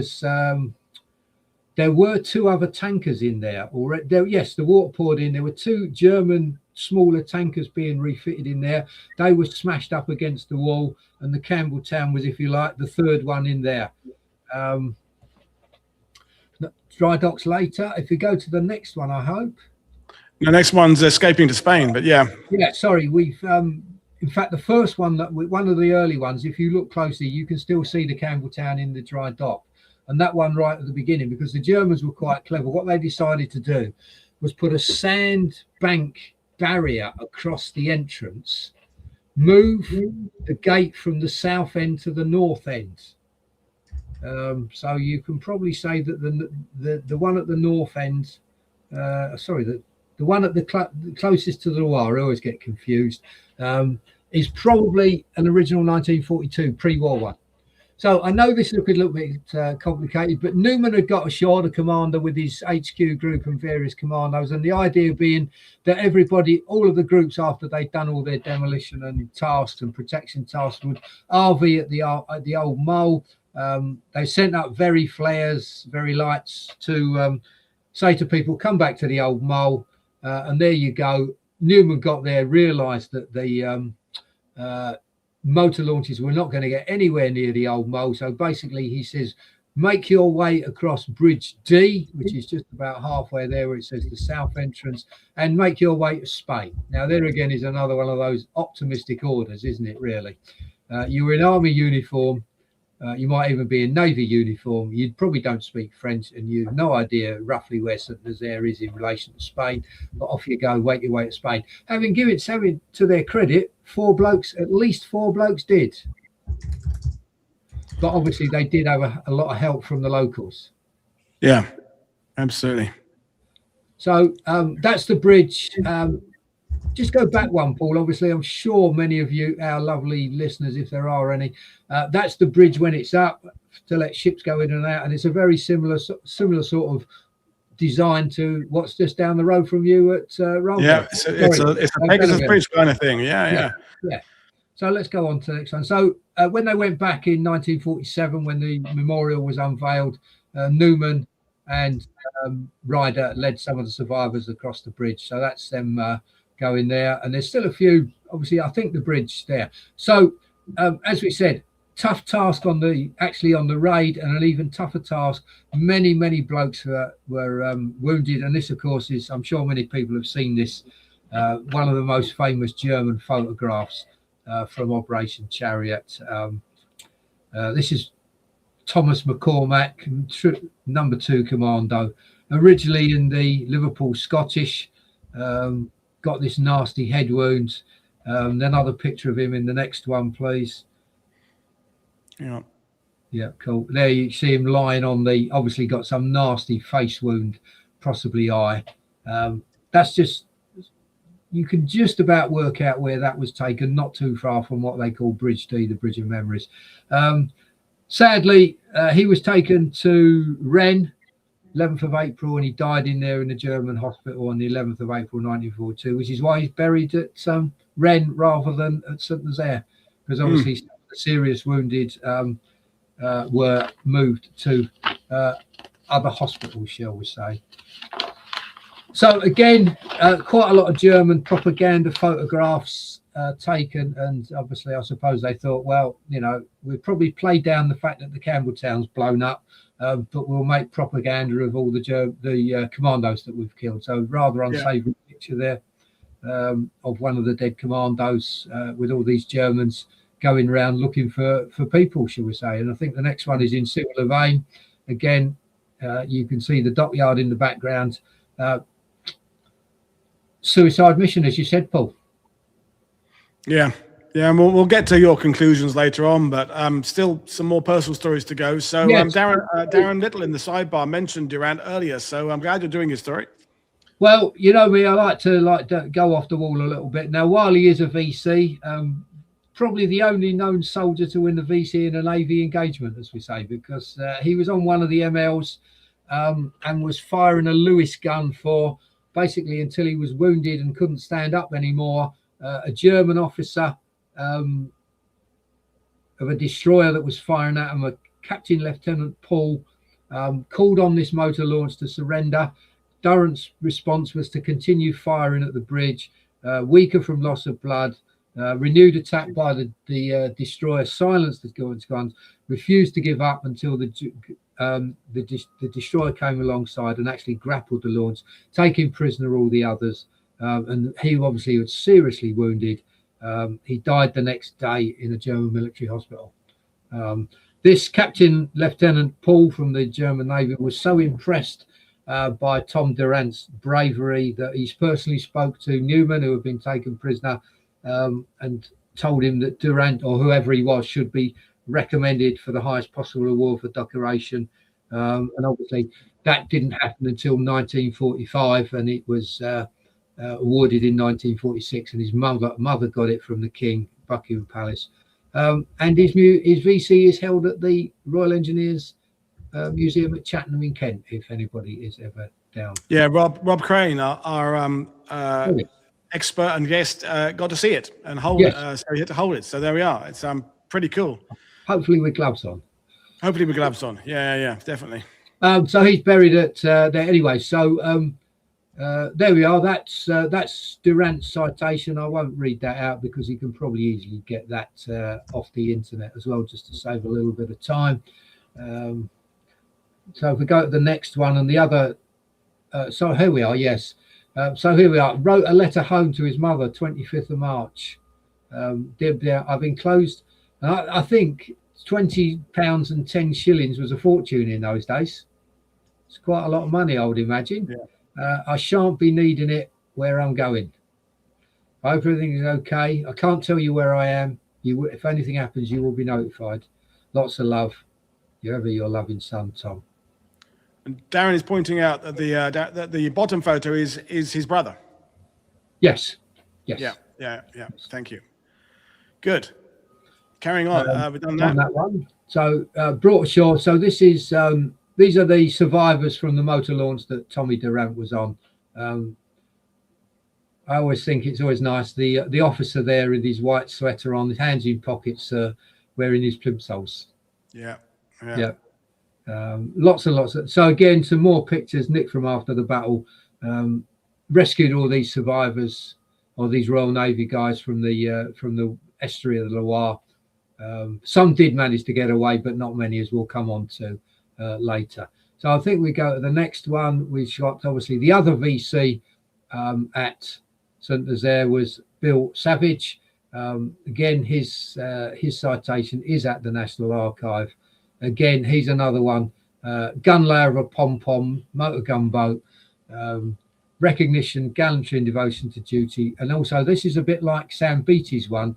were 2 other tankers in there already. Yes, the water poured in. There were 2 German smaller tankers being refitted in there. They were smashed up against the wall, and the Campbelltown was, if you like, the 3rd one in there. Dry docks later. If we go to the next one, I hope. The next one's escaping to Spain, but yeah. Yeah, sorry, we've in fact, the first one, one of the early ones, if you look closely, you can still see the Campbelltown in the dry dock. And that one right at the beginning, because the Germans were quite clever. What they decided to do was put a sand bank barrier across the entrance, move the gate from the south end to the north end. So you can probably say that the one at the north end, the the one at the closest to the Loire, I always get confused, is probably an original 1942 pre-war one. So I know this looked a little bit complicated, but Newman had got ashore, the commander, with his HQ group and various commandos, and the idea being that everybody, all of the groups, after they'd done all their demolition and tasks and protection tasks, would RV at the old mole. They sent up very flares, very lights to say to people, come back to the old mole, and there you go. Newman got there, realised that the motor launches were not going to get anywhere near the old mole. So basically he says, make your way across Bridge D, which is just about halfway there where it says the south entrance, and make your way to Spain. Now there again is another one of those optimistic orders, isn't it, really? You were in army uniform, you might even be in navy uniform, you probably don't speak French, and you have no idea roughly where St Nazaire is in relation to Spain, but off you go, wake your way to Spain. Having given to their credit, at least four blokes did. But obviously they did have a lot of help from the locals. Yeah, absolutely. So that's the bridge. Just go back one, Paul. Obviously, I'm sure many of you, our lovely listeners, if there are any, that's the bridge when it's up to let ships go in and out. And it's a very similar sort of design to what's just down the road from you at Rome. Yeah, it's a Pegasus Bridge kind of thing. Yeah. So let's go on to the next one. So when they went back in 1947, when the memorial was unveiled, Newman and Ryder led some of the survivors across the bridge. So that's them going there. And there's still a few, obviously, I think the bridge there. So as we said, tough task on the raid, and an even tougher task. Many blokes were wounded, and this, of course, is, I'm sure many people have seen this, one of the most famous German photographs from Operation Chariot. This is Thomas McCormack, number 2 commando, originally in the Liverpool Scottish, got this nasty head wound. Another picture of him in the next one, please. Yeah, cool. There you see him lying on the, obviously got some nasty face wound, possibly eye. That's just, you can just about work out where that was taken, not too far from what they call Bridge D, the Bridge of Memories. Sadly, he was taken to Rennes, 11th of April, and he died in there in the German hospital on the 11th of April 1942, which is why he's buried at Rennes rather than at St Nazaire, because obviously some of the serious wounded were moved to other hospitals, shall we say. So again, quite a lot of German propaganda photographs taken, and obviously I suppose they thought, well, you know, we probably played down the fact that the Campbelltown's blown up, but we'll make propaganda of all the commandos that we've killed. So rather unsavoury picture there of one of the dead commandos with all these Germans going around looking for people, shall we say. And I think the next one is in similar vein. Again, you can see the dockyard in the background. Suicide mission, as you said, Paul. Yeah, and we'll get to your conclusions later on, but still some more personal stories to go. So yes. Darren Little in the sidebar mentioned Durant earlier, so I'm glad you're doing his story. Well, you know me, I like to go off the wall a little bit. Now, while he is a VC, probably the only known soldier to win the VC in a Navy engagement, as we say, because he was on one of the MLs and was firing a Lewis gun for basically until he was wounded and couldn't stand up anymore. A German officer of a destroyer that was firing at him, a Captain Lieutenant Paul, called on this motor launch to surrender. Durant's response was to continue firing at the bridge, weaker from loss of blood. Renewed attack by the destroyer, silenced the guns, refused to give up until the destroyer came alongside and actually grappled the launch, taking prisoner all the others. And he obviously was seriously wounded. He died the next day in a German military hospital. This Captain Lieutenant Paul from the German Navy was so impressed by Tom Durant's bravery that he's personally spoke to Newman, who had been taken prisoner, and told him that Durant, or whoever he was, should be recommended for the highest possible award for decoration. And obviously that didn't happen until 1945, and it was awarded in 1946, and his mother got it from the King, Buckingham Palace. And his VC is held at the Royal Engineers Museum at Chattenham in Kent, if anybody is ever down. Yeah, Rob Crane, our expert and guest, got to see it and hold it. So he had to hold it. So there we are. It's pretty cool. Hopefully with gloves on. Hopefully with gloves on. Yeah, definitely. So he's buried at there anyway. So there we are. That's Durant's citation. I won't read that out because you can probably easily get that off the internet as well, just to save a little bit of time. So if we go to the next one, and the other, so here we are. Yes. So here we are. Wrote a letter home to his mother, 25th of March. I've enclosed. I think £20 and 10 shillings was a fortune in those days. It's quite a lot of money, I would imagine. Yeah. I shan't be needing it where I'm going. I hope everything is okay. I can't tell you where I am. If anything happens, you will be notified. Lots of love. Ever your loving son, Tom. And Darren is pointing out that the bottom photo is his brother. Yes. Yeah. Thank you. Good. Carrying on. We've done that. On that one. So brought ashore. So this is these are the survivors from the motor launch that Tommy Durant was on. I always think it's always nice. The officer there with his white sweater on, his hands in pockets, wearing his plimsolls. Yeah. Lots and lots. So again, some more pictures. Nick from after the battle rescued all these survivors, or these Royal Navy guys from the estuary of the Loire. Some did manage to get away, but not many, as we'll come on to later. So I think we go to the next one. We've got obviously the other VC at St Nazaire was Bill Savage. Again, his citation is at the National Archive. Again, he's another one. Gun layer of a pom-pom, motor gun boat, recognition, gallantry and devotion to duty. And also, this is a bit like Sam Beattie's one.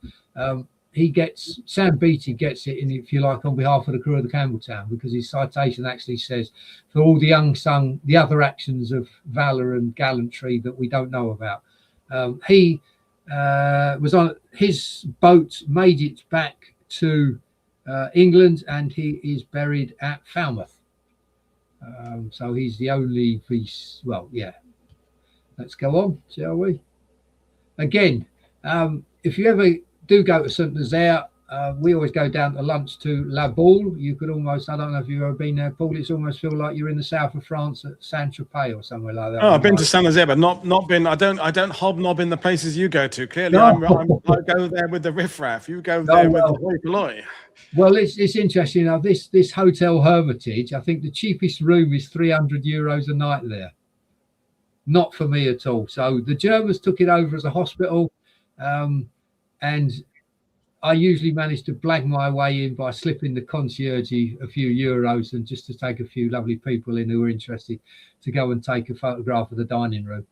Sam Beattie gets it in, if you like, on behalf of the crew of the Campbelltown, because his citation actually says, for all the unsung, the other actions of valour and gallantry that we don't know about. He was on his boat, made it back to England, and he is buried at Falmouth. So he's the only piece. Well, yeah. Let's go on, shall we? Again, if you ever do go to St Nazaire, we always go down to lunch to La Baule. You could almost, I don't know if you've ever been there, Paul, it's almost feel like you're in the south of France at Saint-Tropez or somewhere like that. Oh, I've been to St Nazaire, but not been. I don't hobnob in the places you go to. Clearly, no. I go there with the riffraff. You go there with the hoi polloi. Well, it's interesting. Now, this Hotel Hermitage, I think the cheapest room is €300 a night there. Not for me at all. So the Germans took it over as a hospital, and I usually manage to blag my way in by slipping the concierge a few euros and just to take a few lovely people in who are interested to go and take a photograph of the dining room.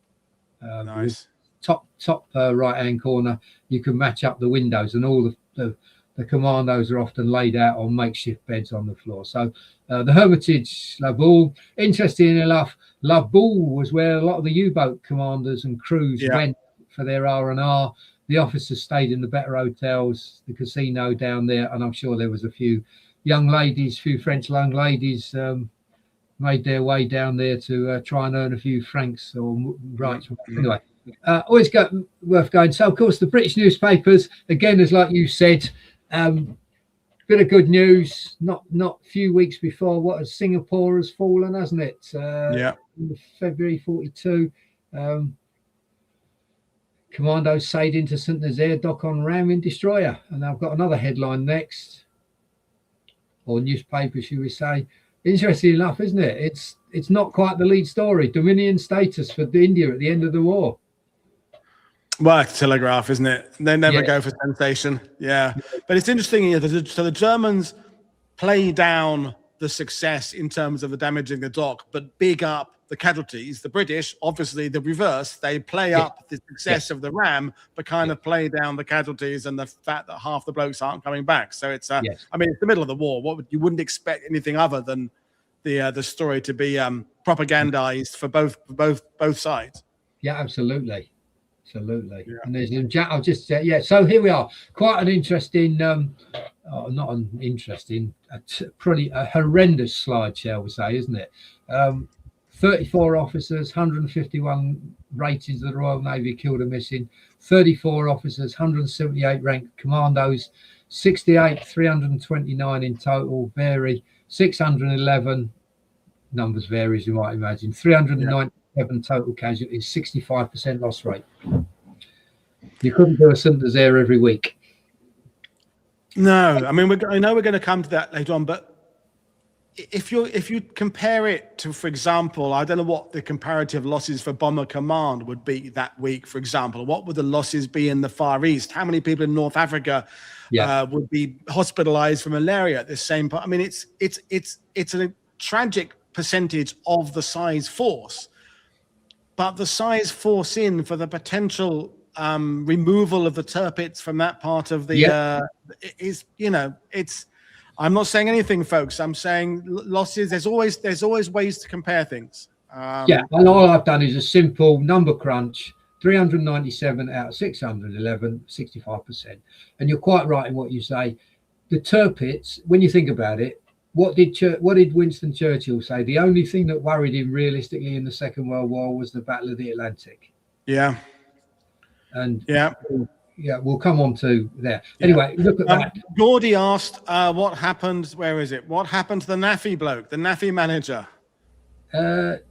Nice. Top right-hand corner, you can match up the windows, and all the commandos are often laid out on makeshift beds on the floor. So the Hermitage, La Baule. Interesting enough, La Baule was where a lot of the U-boat commanders and crews went for their R&R. The officers stayed in the better hotels, the casino down there, and I'm sure there was a few French young ladies made their way down there to try and earn a few francs or rights. Anyway, always worth going. So, of course, the British newspapers, again, as like you said, bit of good news. Not a few weeks before, Singapore has fallen, hasn't it? In February 42. Commandos sailed into St Nazaire, dock on ramming destroyer. And I've got another headline next, or newspaper, should we say. Interesting enough, isn't it? It's not quite the lead story. Dominion status for India at the end of the war. Well, it's Telegraph, isn't it? They never go for sensation. Yeah. But it's interesting. So the Germans play down the success in terms of the damaging the dock, but big up the casualties. The British, obviously the reverse. They play up the success of the ram, but kind of play down the casualties and the fact that half the blokes aren't coming back. So it's, I mean, it's the middle of the war. You wouldn't expect anything other than the story to be propagandized for both sides. Yeah, absolutely. Absolutely. Yeah. And there's I'll just say, yeah. So here we are. Quite an interesting, not an interesting, pretty a horrendous slide, shall we say, isn't it? 34 officers, 151 ratings of the Royal Navy killed or missing, 34 officers, 178 ranked commandos, 68, 329 in total, vary, 611, numbers vary as you might imagine, 397 total casualties, 65% loss rate. You couldn't do a St Nazaire every week. No, I mean, I know we're going to come to that later on, but if you compare it to, for example, I don't know what the comparative losses for Bomber Command would be that week, for example. What would the losses be in the Far East? How many people in North Africa would be hospitalized for malaria at the same point? I mean, it's a tragic percentage of the size force, but the size force in for the potential removal of the Tirpitz from that part of the is, you know, it's. I'm not saying anything, folks. I'm saying losses. There's always ways to compare things. And all I've done is a simple number crunch: 397 out of 611, 65%. And you're quite right in what you say. The Tirpitz, when you think about it, what did Winston Churchill say? The only thing that worried him realistically in the Second World War was the Battle of the Atlantic. Yeah. And we'll come on to there. Anyway, look at that. Gordy asked, what happened? Where is it? What happened to the Nafi bloke, the Nafi manager?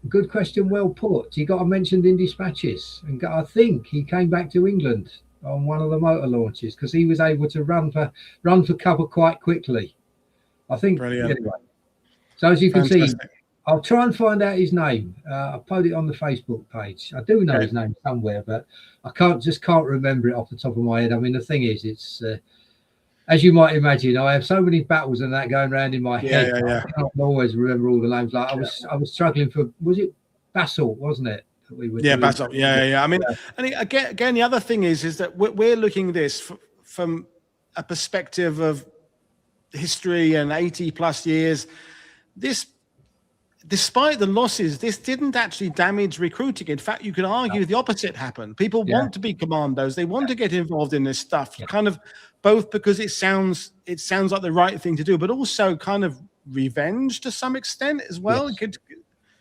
Good question, well put. He got mentioned in dispatches, and I think he came back to England on one of the motor launches because he was able to run for cover quite quickly. I think. Brilliant. Anyway. So as you can see, I'll try and find out his name. I'll put it on the Facebook page. I do know his name somewhere, but I just can't remember it off the top of my head. I mean, the thing is, it's as you might imagine, I have so many battles and that going around in my head. I can't always remember all the names. Like I was struggling for, was it Basalt, wasn't it? That we were Basalt. I mean, and again, the other thing is that we're looking at this from a perspective of history and 80+ years. This. Despite the losses, this didn't actually damage recruiting. In fact, you could argue the opposite happened. People want to be commandos. They want to get involved in this stuff, kind of both because it sounds like the right thing to do, but also kind of revenge to some extent as well. Yes.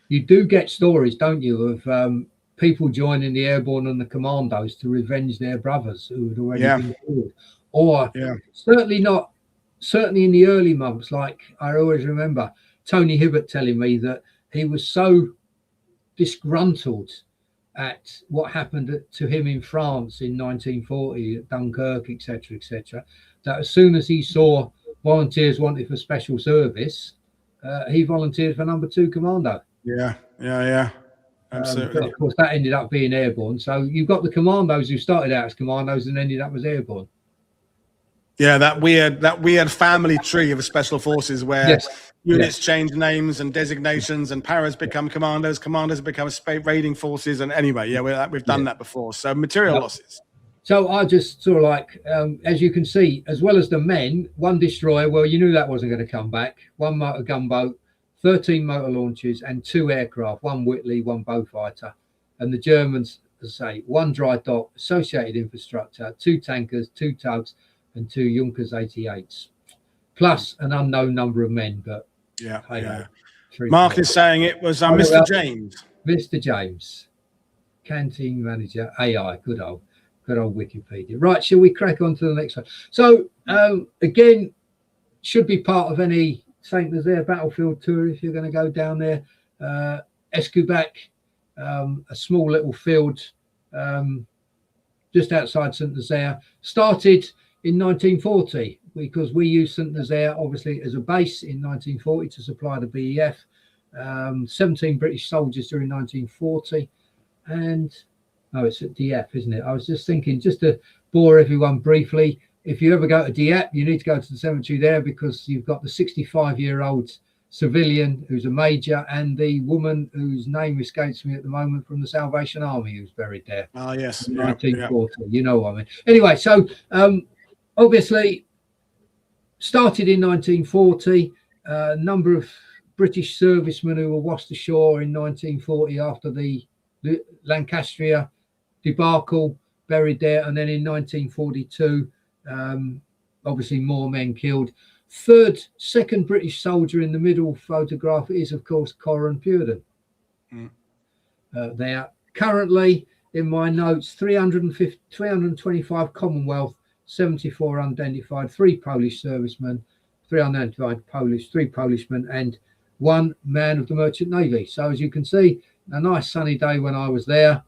You do get stories, don't you, of people joining the Airborne and the Commandos to revenge their brothers who had already been killed. Or certainly in the early months, like I always remember Tony Hibbert telling me that he was so disgruntled at what happened to him in France in 1940 at Dunkirk, etc., that as soon as he saw volunteers wanted for special service, he volunteered for number 2 Commando. Absolutely. But of course, that ended up being Airborne. So you've got the Commandos who started out as Commandos and ended up as Airborne. Yeah, that weird family tree of special forces where units change names and designations, and paras become commandos, commanders become raiding forces, and anyway, we've done that before. So material losses. So I just sort of like, as you can see, as well as the men, 1 destroyer. Well, you knew that wasn't going to come back. 1 motor gunboat, 13 motor launches, and 2 aircraft, 1 Whitley, 1 Beaufighter, and the Germans, as I say, 1 dry dock, associated infrastructure, 2 tankers, 2 tugs, and 2 Junkers 88s, plus an unknown number of men. But Mark is saying it was Mr. James. Mr. James, canteen manager, AI. Good old Wikipedia. Right, shall we crack on to the next one? So again, should be part of any St Nazaire battlefield tour if you're going to go down there. Escubac, a small little field just outside St Nazaire, started in 1940 because we used St Nazaire obviously as a base in 1940 to supply the BEF. 17 British soldiers during 1940, and it's at Dieppe, isn't it? I was just thinking, just to bore everyone briefly, if you ever go to Dieppe, you need to go to the cemetery there because you've got the 65-year-old civilian who's a major and the woman whose name escapes me at the moment from the Salvation Army who's buried there. Oh yes, 1940. You know what I mean. Anyway, so obviously started in 1940. A number of British servicemen who were washed ashore in 1940 after the Lancastria debacle buried there. And then in 1942, obviously more men killed. Second British soldier in the middle photograph is, of course, Coran Purden. There. Currently, in my notes, 325 Commonwealth, 74 unidentified, 3 Polish servicemen, 3 unidentified Polish, 3 Polishmen, and 1 man of the Merchant Navy. So as you can see, a nice sunny day when I was there.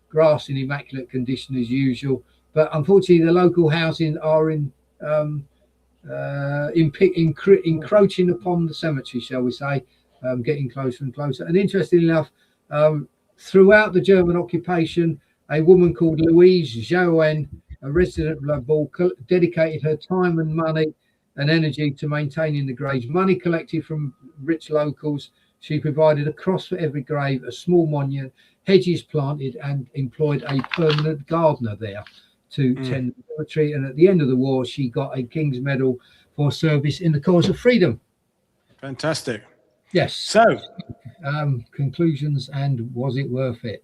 Grass in immaculate condition as usual, but unfortunately the local housing are encroaching upon the cemetery, shall we say, getting closer and closer. And interestingly enough, throughout the German occupation, a woman called Louise Joen, a resident of La Baule, dedicated her time and money and energy to maintaining the graves. Money collected from rich locals. She provided a cross for every grave, a small monument, hedges planted, and employed a permanent gardener there to tend the cemetery. And at the end of the war, she got a King's Medal for service in the cause of freedom. Fantastic. Yes. So, conclusions and was it worth it?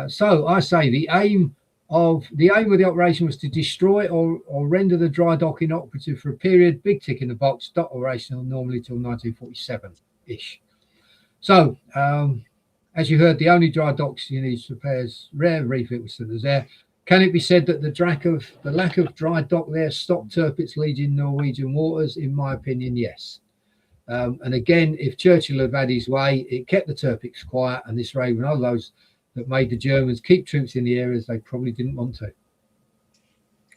So I say the aim of the operation was to destroy or render the dry dock inoperative for a period. Big tick in the box. Not operational normally till 1947-ish. So, as you heard, the only dry docks you need repairs, rare refit was St Nazaire. Can it be said that the lack of dry dock there stopped Tirpitz leading Norwegian waters? In my opinion, yes. And again, if Churchill had had his way, it kept the Tirpitz quiet, and this raid, one of those that made the Germans keep troops in the areas they probably didn't want to.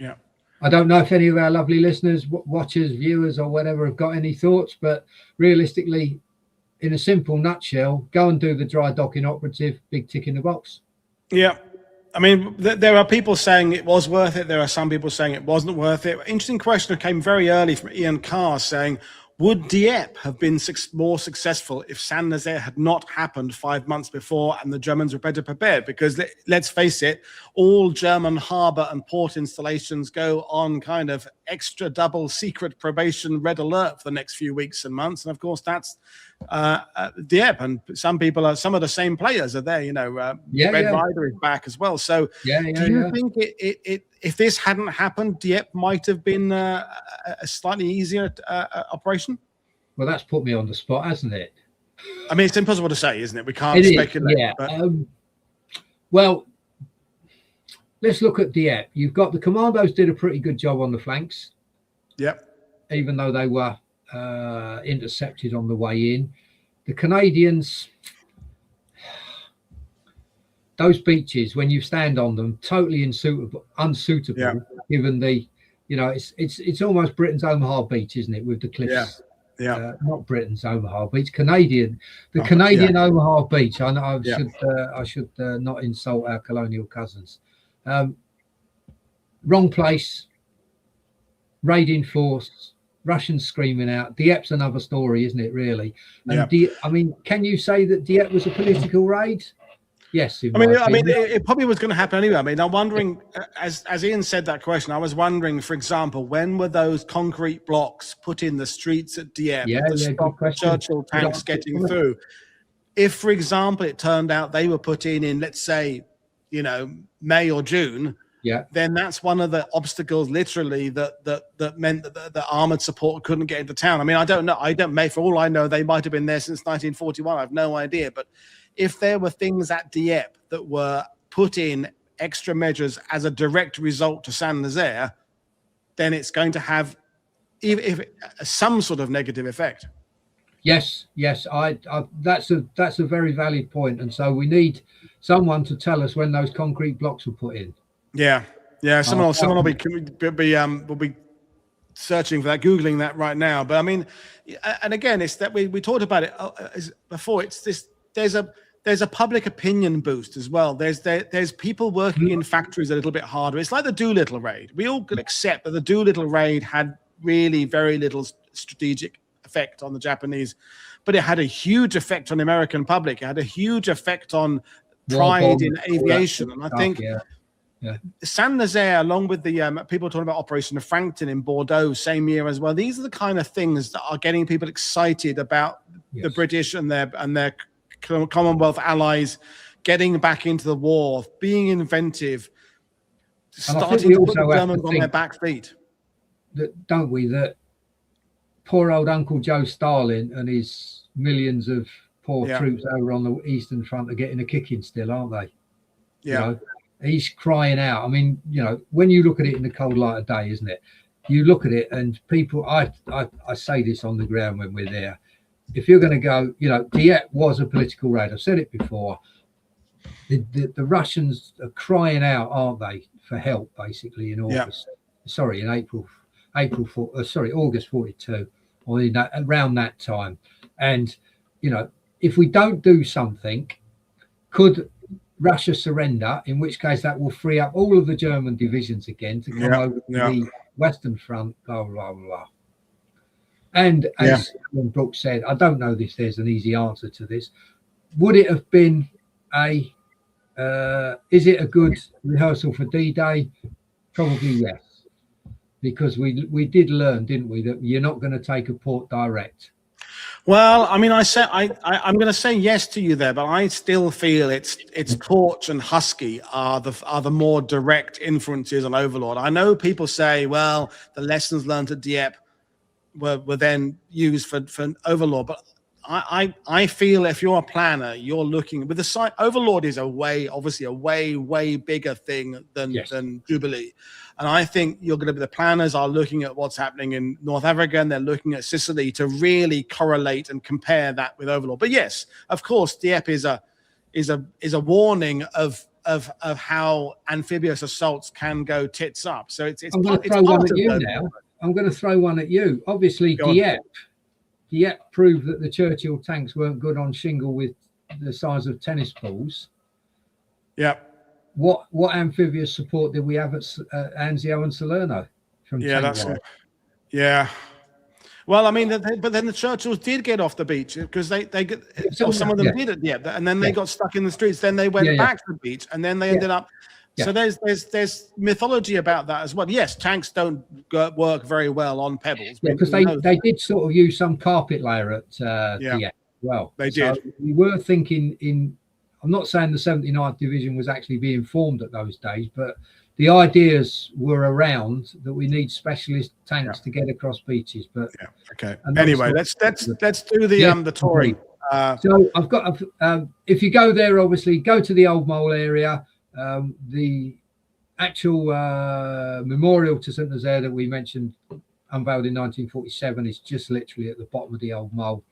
Yeah. I don't know if any of our lovely listeners, watchers, viewers, or whatever have got any thoughts, but realistically, in a simple nutshell, go and do the dry docking operative, big tick in the box. Yeah. I mean, there are people saying it was worth it. There are some people saying it wasn't worth it. Interesting question that came very early from Ian Carr saying, would Dieppe have been more successful if St Nazaire had not happened 5 months before and the Germans were better prepared? Because let's face it, all German harbour and port installations go on kind of extra double secret probation red alert for the next few weeks and months. And of course, that's Dieppe, and some of the same players are there. You know, Red Rider is back as well. So do you think if this hadn't happened, Dieppe might have been a slightly easier operation? Well, that's put me on the spot, hasn't it? I mean, it's impossible to say, isn't it? We can't speculate. Yeah. Well, let's look at Dieppe. You've got the Commandos did a pretty good job on the flanks. Yep. Even though they were intercepted on the way in. The Canadians, those beaches, when you stand on them, totally unsuitable given the, you know, it's almost Britain's Omaha Beach, isn't it, with the cliffs? Yeah. Not Britain's Omaha Beach, Canadian Omaha Beach. I know I should not insult our colonial cousins. Wrong place, raiding force, Russians screaming out. Dieppe's another story, isn't it, really? And I mean, can you say that Dieppe was a political raid? Yes. I mean, it probably was going to happen anyway. I mean, I'm wondering, as Ian said that question, I was wondering, for example, when were those concrete blocks put in the streets at Dieppe to stop Churchill tanks getting through? If, for example, it turned out they were put in, let's say, you know, May or June, then that's one of the obstacles, literally, that meant that the armored support couldn't get into town. I mean, I don't know. For all I know, they might have been there since 1941. I have no idea. But if there were things at Dieppe that were put in extra measures as a direct result to St Nazaire, then it's going to have some sort of negative effect. Yes, that's a very valid point, and so we need someone to tell us when those concrete blocks were put in. Yeah. Someone will be searching for that, googling that right now. But I mean, and again, it's that we talked about it before. It's this. There's a public opinion boost as well. There's people working in factories a little bit harder. It's like the Doolittle raid. We all could accept that the Doolittle raid had really very little strategic effect on the Japanese, but it had a huge effect on the American public. It had a huge effect on pride in aviation. And I think St Nazaire, along with the people talking about Operation Frankton in Bordeaux same year as well, these are the kind of things that are getting people excited about the British and their Commonwealth allies getting back into the war, being inventive, starting to put the Germans on their back feet. That, don't we? That poor old Uncle Joe Stalin and his millions of poor troops over on the Eastern Front are getting a kicking still, aren't they? Yeah. You know, he's crying out. I mean, you know, when you look at it in the cold light of day, isn't it? You look at it and people, I say this on the ground when we're there. If you're going to go, you know, Dieppe was a political raid. I've said it before. The Russians are crying out, aren't they, for help, basically, in August. Sorry, in August 42, or in that, around that time. And, you know, if we don't do something, could Russia surrender, in which case that will free up all of the German divisions again to come over to the Western Front, blah, blah, blah. And as Brooks said, I don't know if there's an easy answer to this. Would it have been is it a good rehearsal for D-Day? Probably yes. Because we did learn, didn't we, that you're not going to take a port direct. Well, I mean, I'm going to say yes to you there, but I still feel it's Torch and Husky are the more direct influences on Overlord. I know people say, well, the lessons learned at Dieppe were then used for Overlord, but I feel if you're a planner, you're looking with the site. Overlord is obviously a way bigger thing than Jubilee. And I think the planners are looking at what's happening in North Africa, and they're looking at Sicily to really correlate and compare that with Overlord. But yes, of course, Dieppe is a warning of how amphibious assaults can go tits up. So it's I'm going to throw one at you now. I'm going to throw one at you. Obviously, Dieppe proved that the Churchill tanks weren't good on shingle with the size of tennis balls. Yeah. What amphibious support did we have at Anzio and Salerno from Yeah. Well, I mean, but then the Churchills did get off the beach because some of them did it, and then they got stuck in the streets. Then they went back to the beach, and then they ended up. Yeah. So there's mythology about that as well. Yes, tanks don't work very well on pebbles. Yeah, because they did sort of use some carpet layer at Dieppe as well. They did. So we were thinking I'm not saying the 79th Division was actually being formed at those days, but the ideas were around that we need specialist tanks to get across beaches. But okay. Anyway, let's do the touring. So I've got if you go there, obviously go to the Old Mole area. The actual memorial to St Nazaire that we mentioned, unveiled in 1947, is just literally at the bottom of the Old Mole.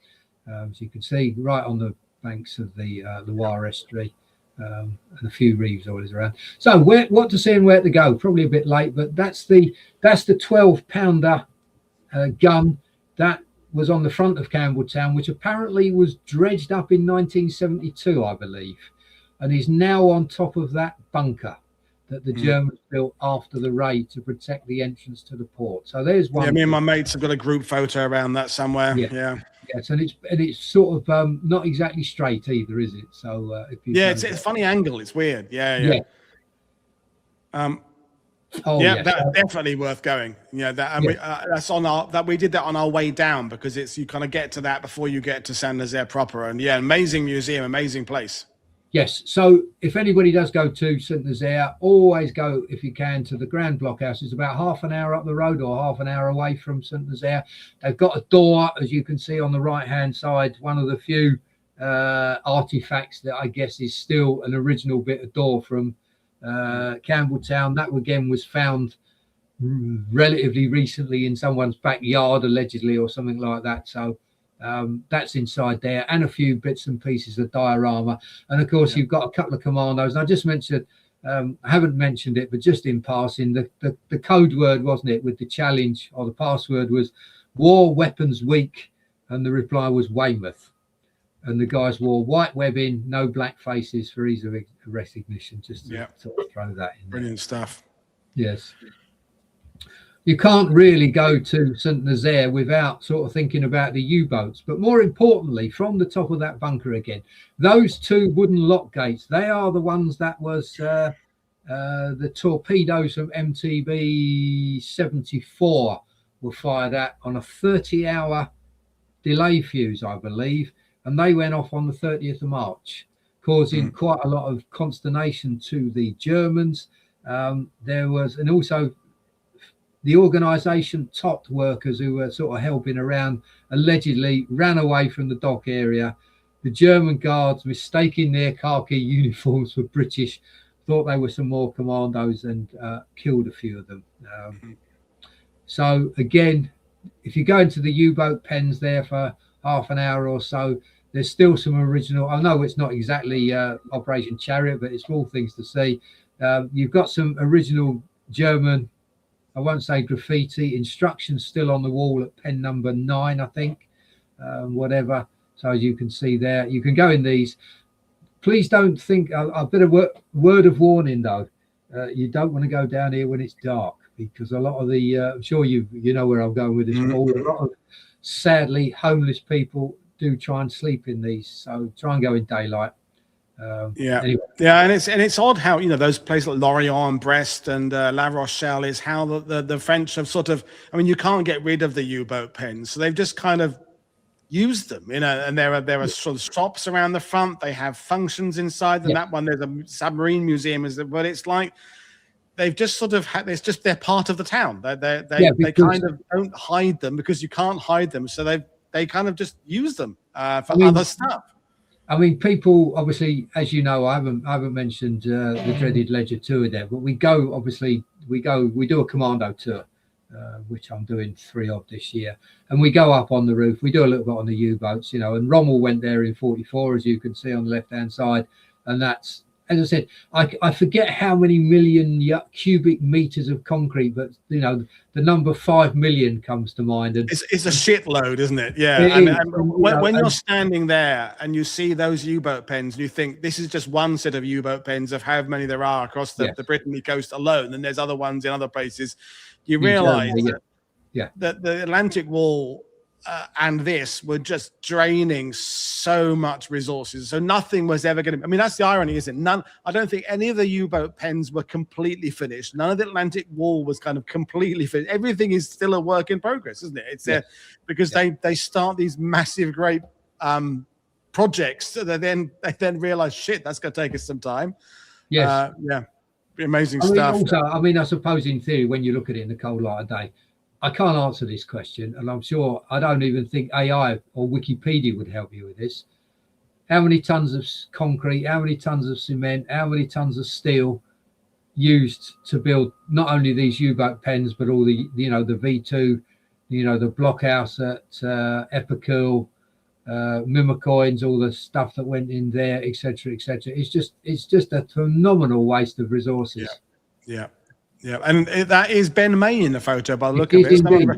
So you can see right on the banks of the Loire estuary, and a few reefs always around. So what to see and where to go? Probably a bit late, but that's the 12-pounder gun that was on the front of Campbelltown, which apparently was dredged up in 1972, I believe, and is now on top of that bunker that the Germans built after the raid to protect the entrance to the port. So there's one. Yeah, me and my mates have got a group photo around that somewhere. Yes, and it's sort of not exactly straight either, is it? So it's a funny angle. It's weird. Yeah. That's definitely worth going. That's on our we did that on our way down, because you kind of get to that before you get to St Nazaire proper, and amazing museum, amazing place. Yes, so if anybody does go to St Nazaire, always go, if you can, to the Grand Blockhouse. It's about half an hour up the road or half an hour away from St Nazaire. They've got a door, as you can see on the right-hand side, one of the few artifacts that I guess is still an original bit of door from Campbelltown. That, again, was found relatively recently in someone's backyard, allegedly, or something like that. So that's inside there, and a few bits and pieces of diorama. And of course, you've got a couple of commandos. And I just mentioned, I haven't mentioned it, but just in passing, the code word, wasn't it, with the challenge, or the password was "War Weapons Week," and the reply was Weymouth. And the guys wore white webbing, no black faces for ease of recognition, just to sort of throw that in. Brilliant stuff. Yes. You can't really go to St Nazaire without sort of thinking about the U-boats. But more importantly, from the top of that bunker again, those two wooden lock gates, they are the ones that was the torpedoes from MTB 74 were fired at on a 30-hour delay fuse, I believe. And they went off on the 30th of March, causing quite a lot of consternation to the Germans. There was, and also the organisation topped workers who were sort of helping around, allegedly ran away from the dock area. The German guards, mistaking their khaki uniforms for British, thought they were some more commandos and killed a few of them. So again, if you go into the U-boat pens there for half an hour or so, there's still some original. I know it's not exactly Operation Chariot, but it's small things to see. You've got some original German, I won't say graffiti, instructions still on the wall at pen number 9, I think, whatever. So as you can see there, you can go in these. Please don't think, a bit of word of warning though, you don't want to go down here when it's dark, because a lot of the, I'm sure you know where I'm going with this, a lot of sadly homeless people do try and sleep in these, so try and go in daylight. Anyway. Yeah, and it's odd how, you know, those places like Lorient and Brest and La Rochelle is how the French have sort of, I mean, you can't get rid of the U-boat pens, so they've just kind of used them, you know, and there are sort of shops around the front, they have functions inside them. That one, there's a submarine museum, but it's like they've just sort of they're part of the town. They kind of don't hide them, because you can't hide them, so they kind of just use them for other stuff. I mean, people obviously, as you know, I haven't mentioned the dreaded Ledger tour there, but we do a commando tour, which I'm doing 3 of this year, and we go up on the roof. We do a little bit on the U-boats, you know, and Rommel went there in 44, as you can see on the left-hand side, and that's, as I said, I forget how many million cubic meters of concrete, but you know, the number 5 million comes to mind. And it's a shitload, isn't it? Yeah. When you're standing there and you see those U-boat pens, you think this is just one set of U-boat pens of how many there are across the Brittany coast alone, and there's other ones in other places. You realize that the Atlantic Wall and this were just draining so much resources, so nothing was ever going to, I mean, that's the irony, isn't it? I don't think any of the U-boat pens were completely finished. None of the Atlantic Wall was kind of completely finished. Everything is still a work in progress, isn't it? It's because they start these massive, great projects, so they then realize, shit, that's going to take us some time. Amazing stuff. Also, I mean, I suppose in theory, when you look at it in the cold light of day, I can't answer this question, and I'm sure I don't even think AI or Wikipedia would help you with this. How many tons of concrete, how many tons of cement, how many tons of steel used to build not only these U-boat pens, but all the, you know, the V2, you know, the blockhouse at Epicule, Mimicoins, all the stuff that went in there, etc., etc. It's just a phenomenal waste of resources. Yeah, and that is Ben Main in the photo by the look of it. Indeed,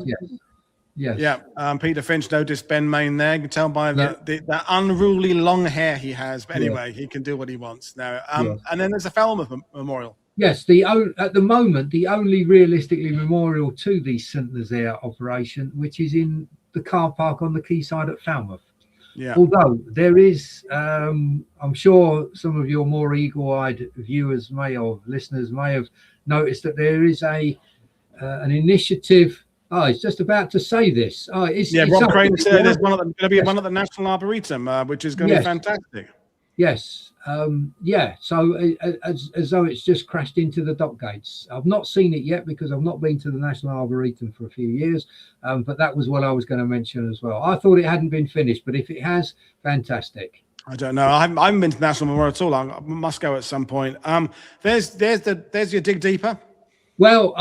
yes. Peter Finch noticed Ben Main there. You can tell by the unruly long hair he has. But anyway, he can do what he wants now. And then there's a Falmouth Memorial. Yes, at the moment, the only realistically memorial to the St Nazaire operation, which is in the car park on the quayside at Falmouth. Yeah. Although there is, I'm sure some of your more eagle-eyed viewers or listeners may have noticed that there is an initiative. I was just about to say this. Rob Crane said there's going to be one at the National Arboretum, which is going to be fantastic. Yes. So as though it's just crashed into the dock gates. I've not seen it yet because I've not been to the National Arboretum for a few years, but that was what I was going to mention as well. I thought it hadn't been finished, but if it has, fantastic. I don't know. I haven't been to the National Memorial at all. I must go at some point. There's your dig deeper. Well,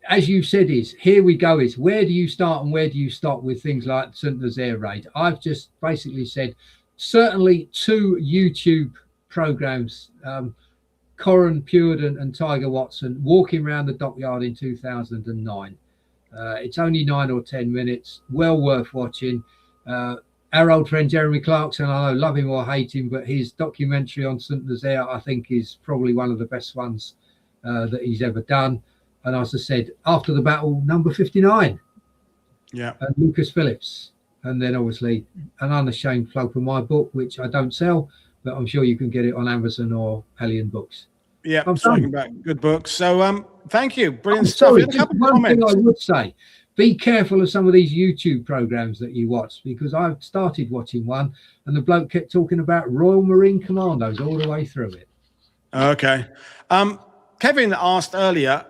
as you said, here we go. Is where do you start and where do you stop with things like St Nazaire raid? I've just basically said certainly 2 YouTube programs, Corin Purden and Tiger Watson, walking around the dockyard in 2009. It's only 9 or 10 minutes, well worth watching. Our old friend Jeremy Clarkson, I know, love him or hate him, but his documentary on St Nazaire, I think, is probably one of the best ones that he's ever done. And as I said, after the battle, number 59. And Lucas Phillips. And then obviously an unashamed flow from my book, which I don't sell, but I'm sure you can get it on Amazon or Hellion Books. Yeah, I'm talking about good books. So thank you. Brilliant stuff. Sorry, one thing I would say, be careful of some of these YouTube programs that you watch, because I've started watching one and the bloke kept talking about Royal Marine Commandos all the way through it. Okay. Kevin asked earlier,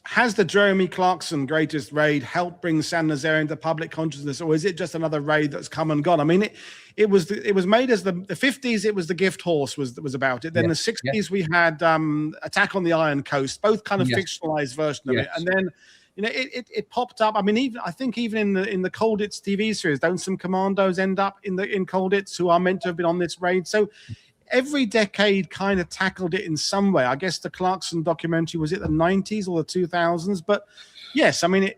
has the Jeremy Clarkson greatest raid helped bring St Nazaire into public consciousness, or is it just another raid that's come and gone? I mean, it was made as the 50s. It was the Gift Horse was about it. Then the 60s we had Attack on the Iron Coast, both kind of fictionalized version of it, and then it popped up. I mean, I think even in the Colditz TV series, don't some commandos end up in Colditz who are meant to have been on this raid? So every decade kind of tackled it in some way. I guess the Clarkson documentary, was it the 90s or the 2000s? But yes, I mean,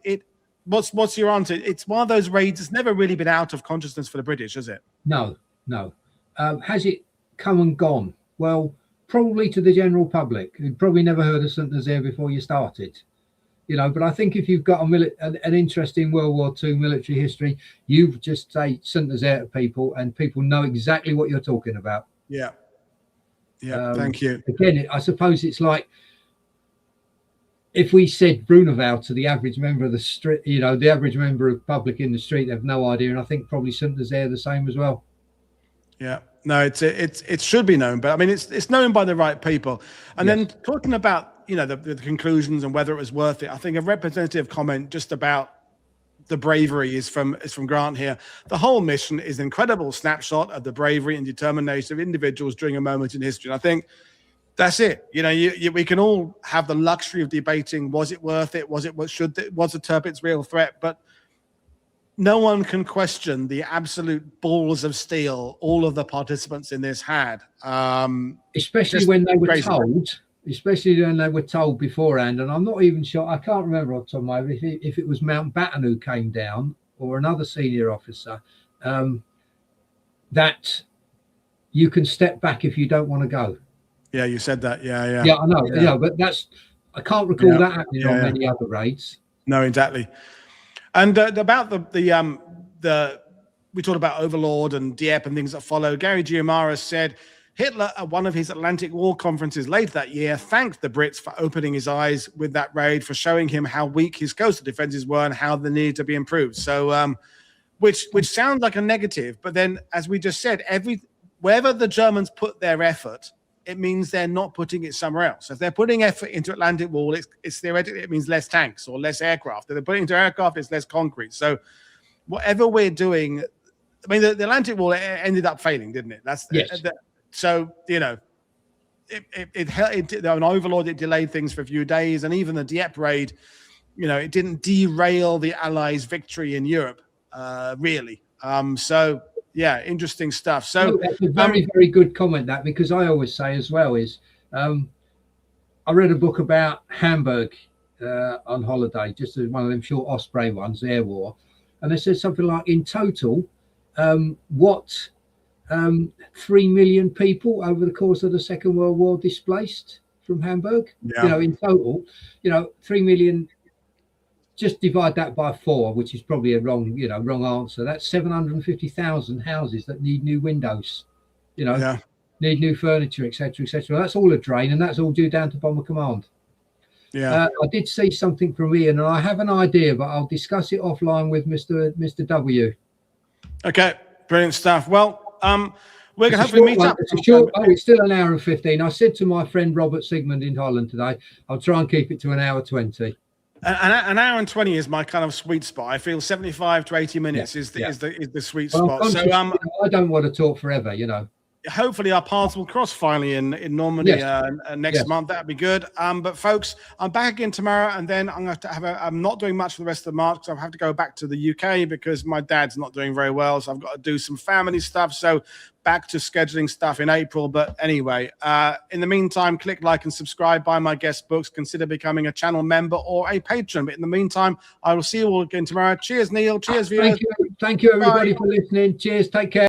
what's your answer? It's one of those raids that's never really been out of consciousness for the British, has it? No. Has it come and gone? Well, probably to the general public. You'd probably never heard of St Nazaire before you started. But I think if you've got an interest in World War II military history, you just say St Nazaire to people and people know exactly what you're talking about. Yeah. Thank you. Again, I suppose it's like if we said Bruneval to the average member of the street, the average member of public in the street, they have no idea. And I think probably St Nazaire the same as well. Yeah. No, it should be known, but I mean, it's known by the right people. And then talking about, the conclusions and whether it was worth it, I think a representative comment just about the bravery is from Grant here. The whole mission is an incredible snapshot of the bravery and determination of individuals during a moment in history. And I think that's it. We can all have the luxury of debating, was it worth it? Was the Tirpitz real threat? But no one can question the absolute balls of steel all of the participants in this had. Especially when they were told. Especially when they were told beforehand, and I'm not even sure, I can't remember off the top of my head if it was Mountbatten who came down or another senior officer, that you can step back if you don't want to go. Yeah, you said that. Yeah, I know. Yeah, but I can't recall that happening on many other raids. No, exactly. And about the we talked about Overlord and Dieppe and things that followed. Gary Giamara said, Hitler, at one of his Atlantic War conferences later that year, thanked the Brits for opening his eyes with that raid, for showing him how weak his coastal defenses were and how they needed to be improved. So, which sounds like a negative, but then, as we just said, wherever the Germans put their effort, it means they're not putting it somewhere else. If they're putting effort into Atlantic Wall, it's theoretically, it means less tanks or less aircraft. If they're putting into aircraft, it's less concrete. So, whatever we're doing, I mean, the Atlantic Wall ended up failing, didn't it? So, on Overlord, it delayed things for a few days. And even the Dieppe raid, it didn't derail the Allies' victory in Europe, really. So, yeah, interesting stuff. So that's a very, very good comment, that, because I always say as well is, I read a book about Hamburg on holiday, just as one of them short Osprey ones, Air War. And they said something like, in total, 3 million people over the course of the Second World War displaced from Hamburg. In total, 3 million. Just divide that by 4, which is probably a wrong answer. That's 750,000 houses that need new windows. Need new furniture, etc., etc. That's all a drain, and that's all due down to Bomber Command. I did see something from Ian, and I have an idea, but I'll discuss it offline with Mr. W. Okay, brilliant stuff. Well, we're going to hopefully meet up. It's still an hour and 15. I said to my friend Robert Sigmund in Holland today, I'll try and keep it to an hour 20. An hour and 20 is my kind of sweet spot. I feel 75 to 80 minutes is the sweet spot. So I don't want to talk forever, Hopefully our paths will cross finally in Normandy next month. That'd be good. But folks, I'm back again tomorrow, and then I'm going to have I'm not doing much for the rest of March because I have to go back to the UK because my dad's not doing very well, so I've got to do some family stuff. So back to scheduling stuff in April. But anyway, in the meantime, click like and subscribe, buy my guest books, consider becoming a channel member or a patron. But in the meantime, I will see you all again tomorrow. Cheers, Neil. Cheers, viewers. Thank you everybody for listening. Cheers. Take care.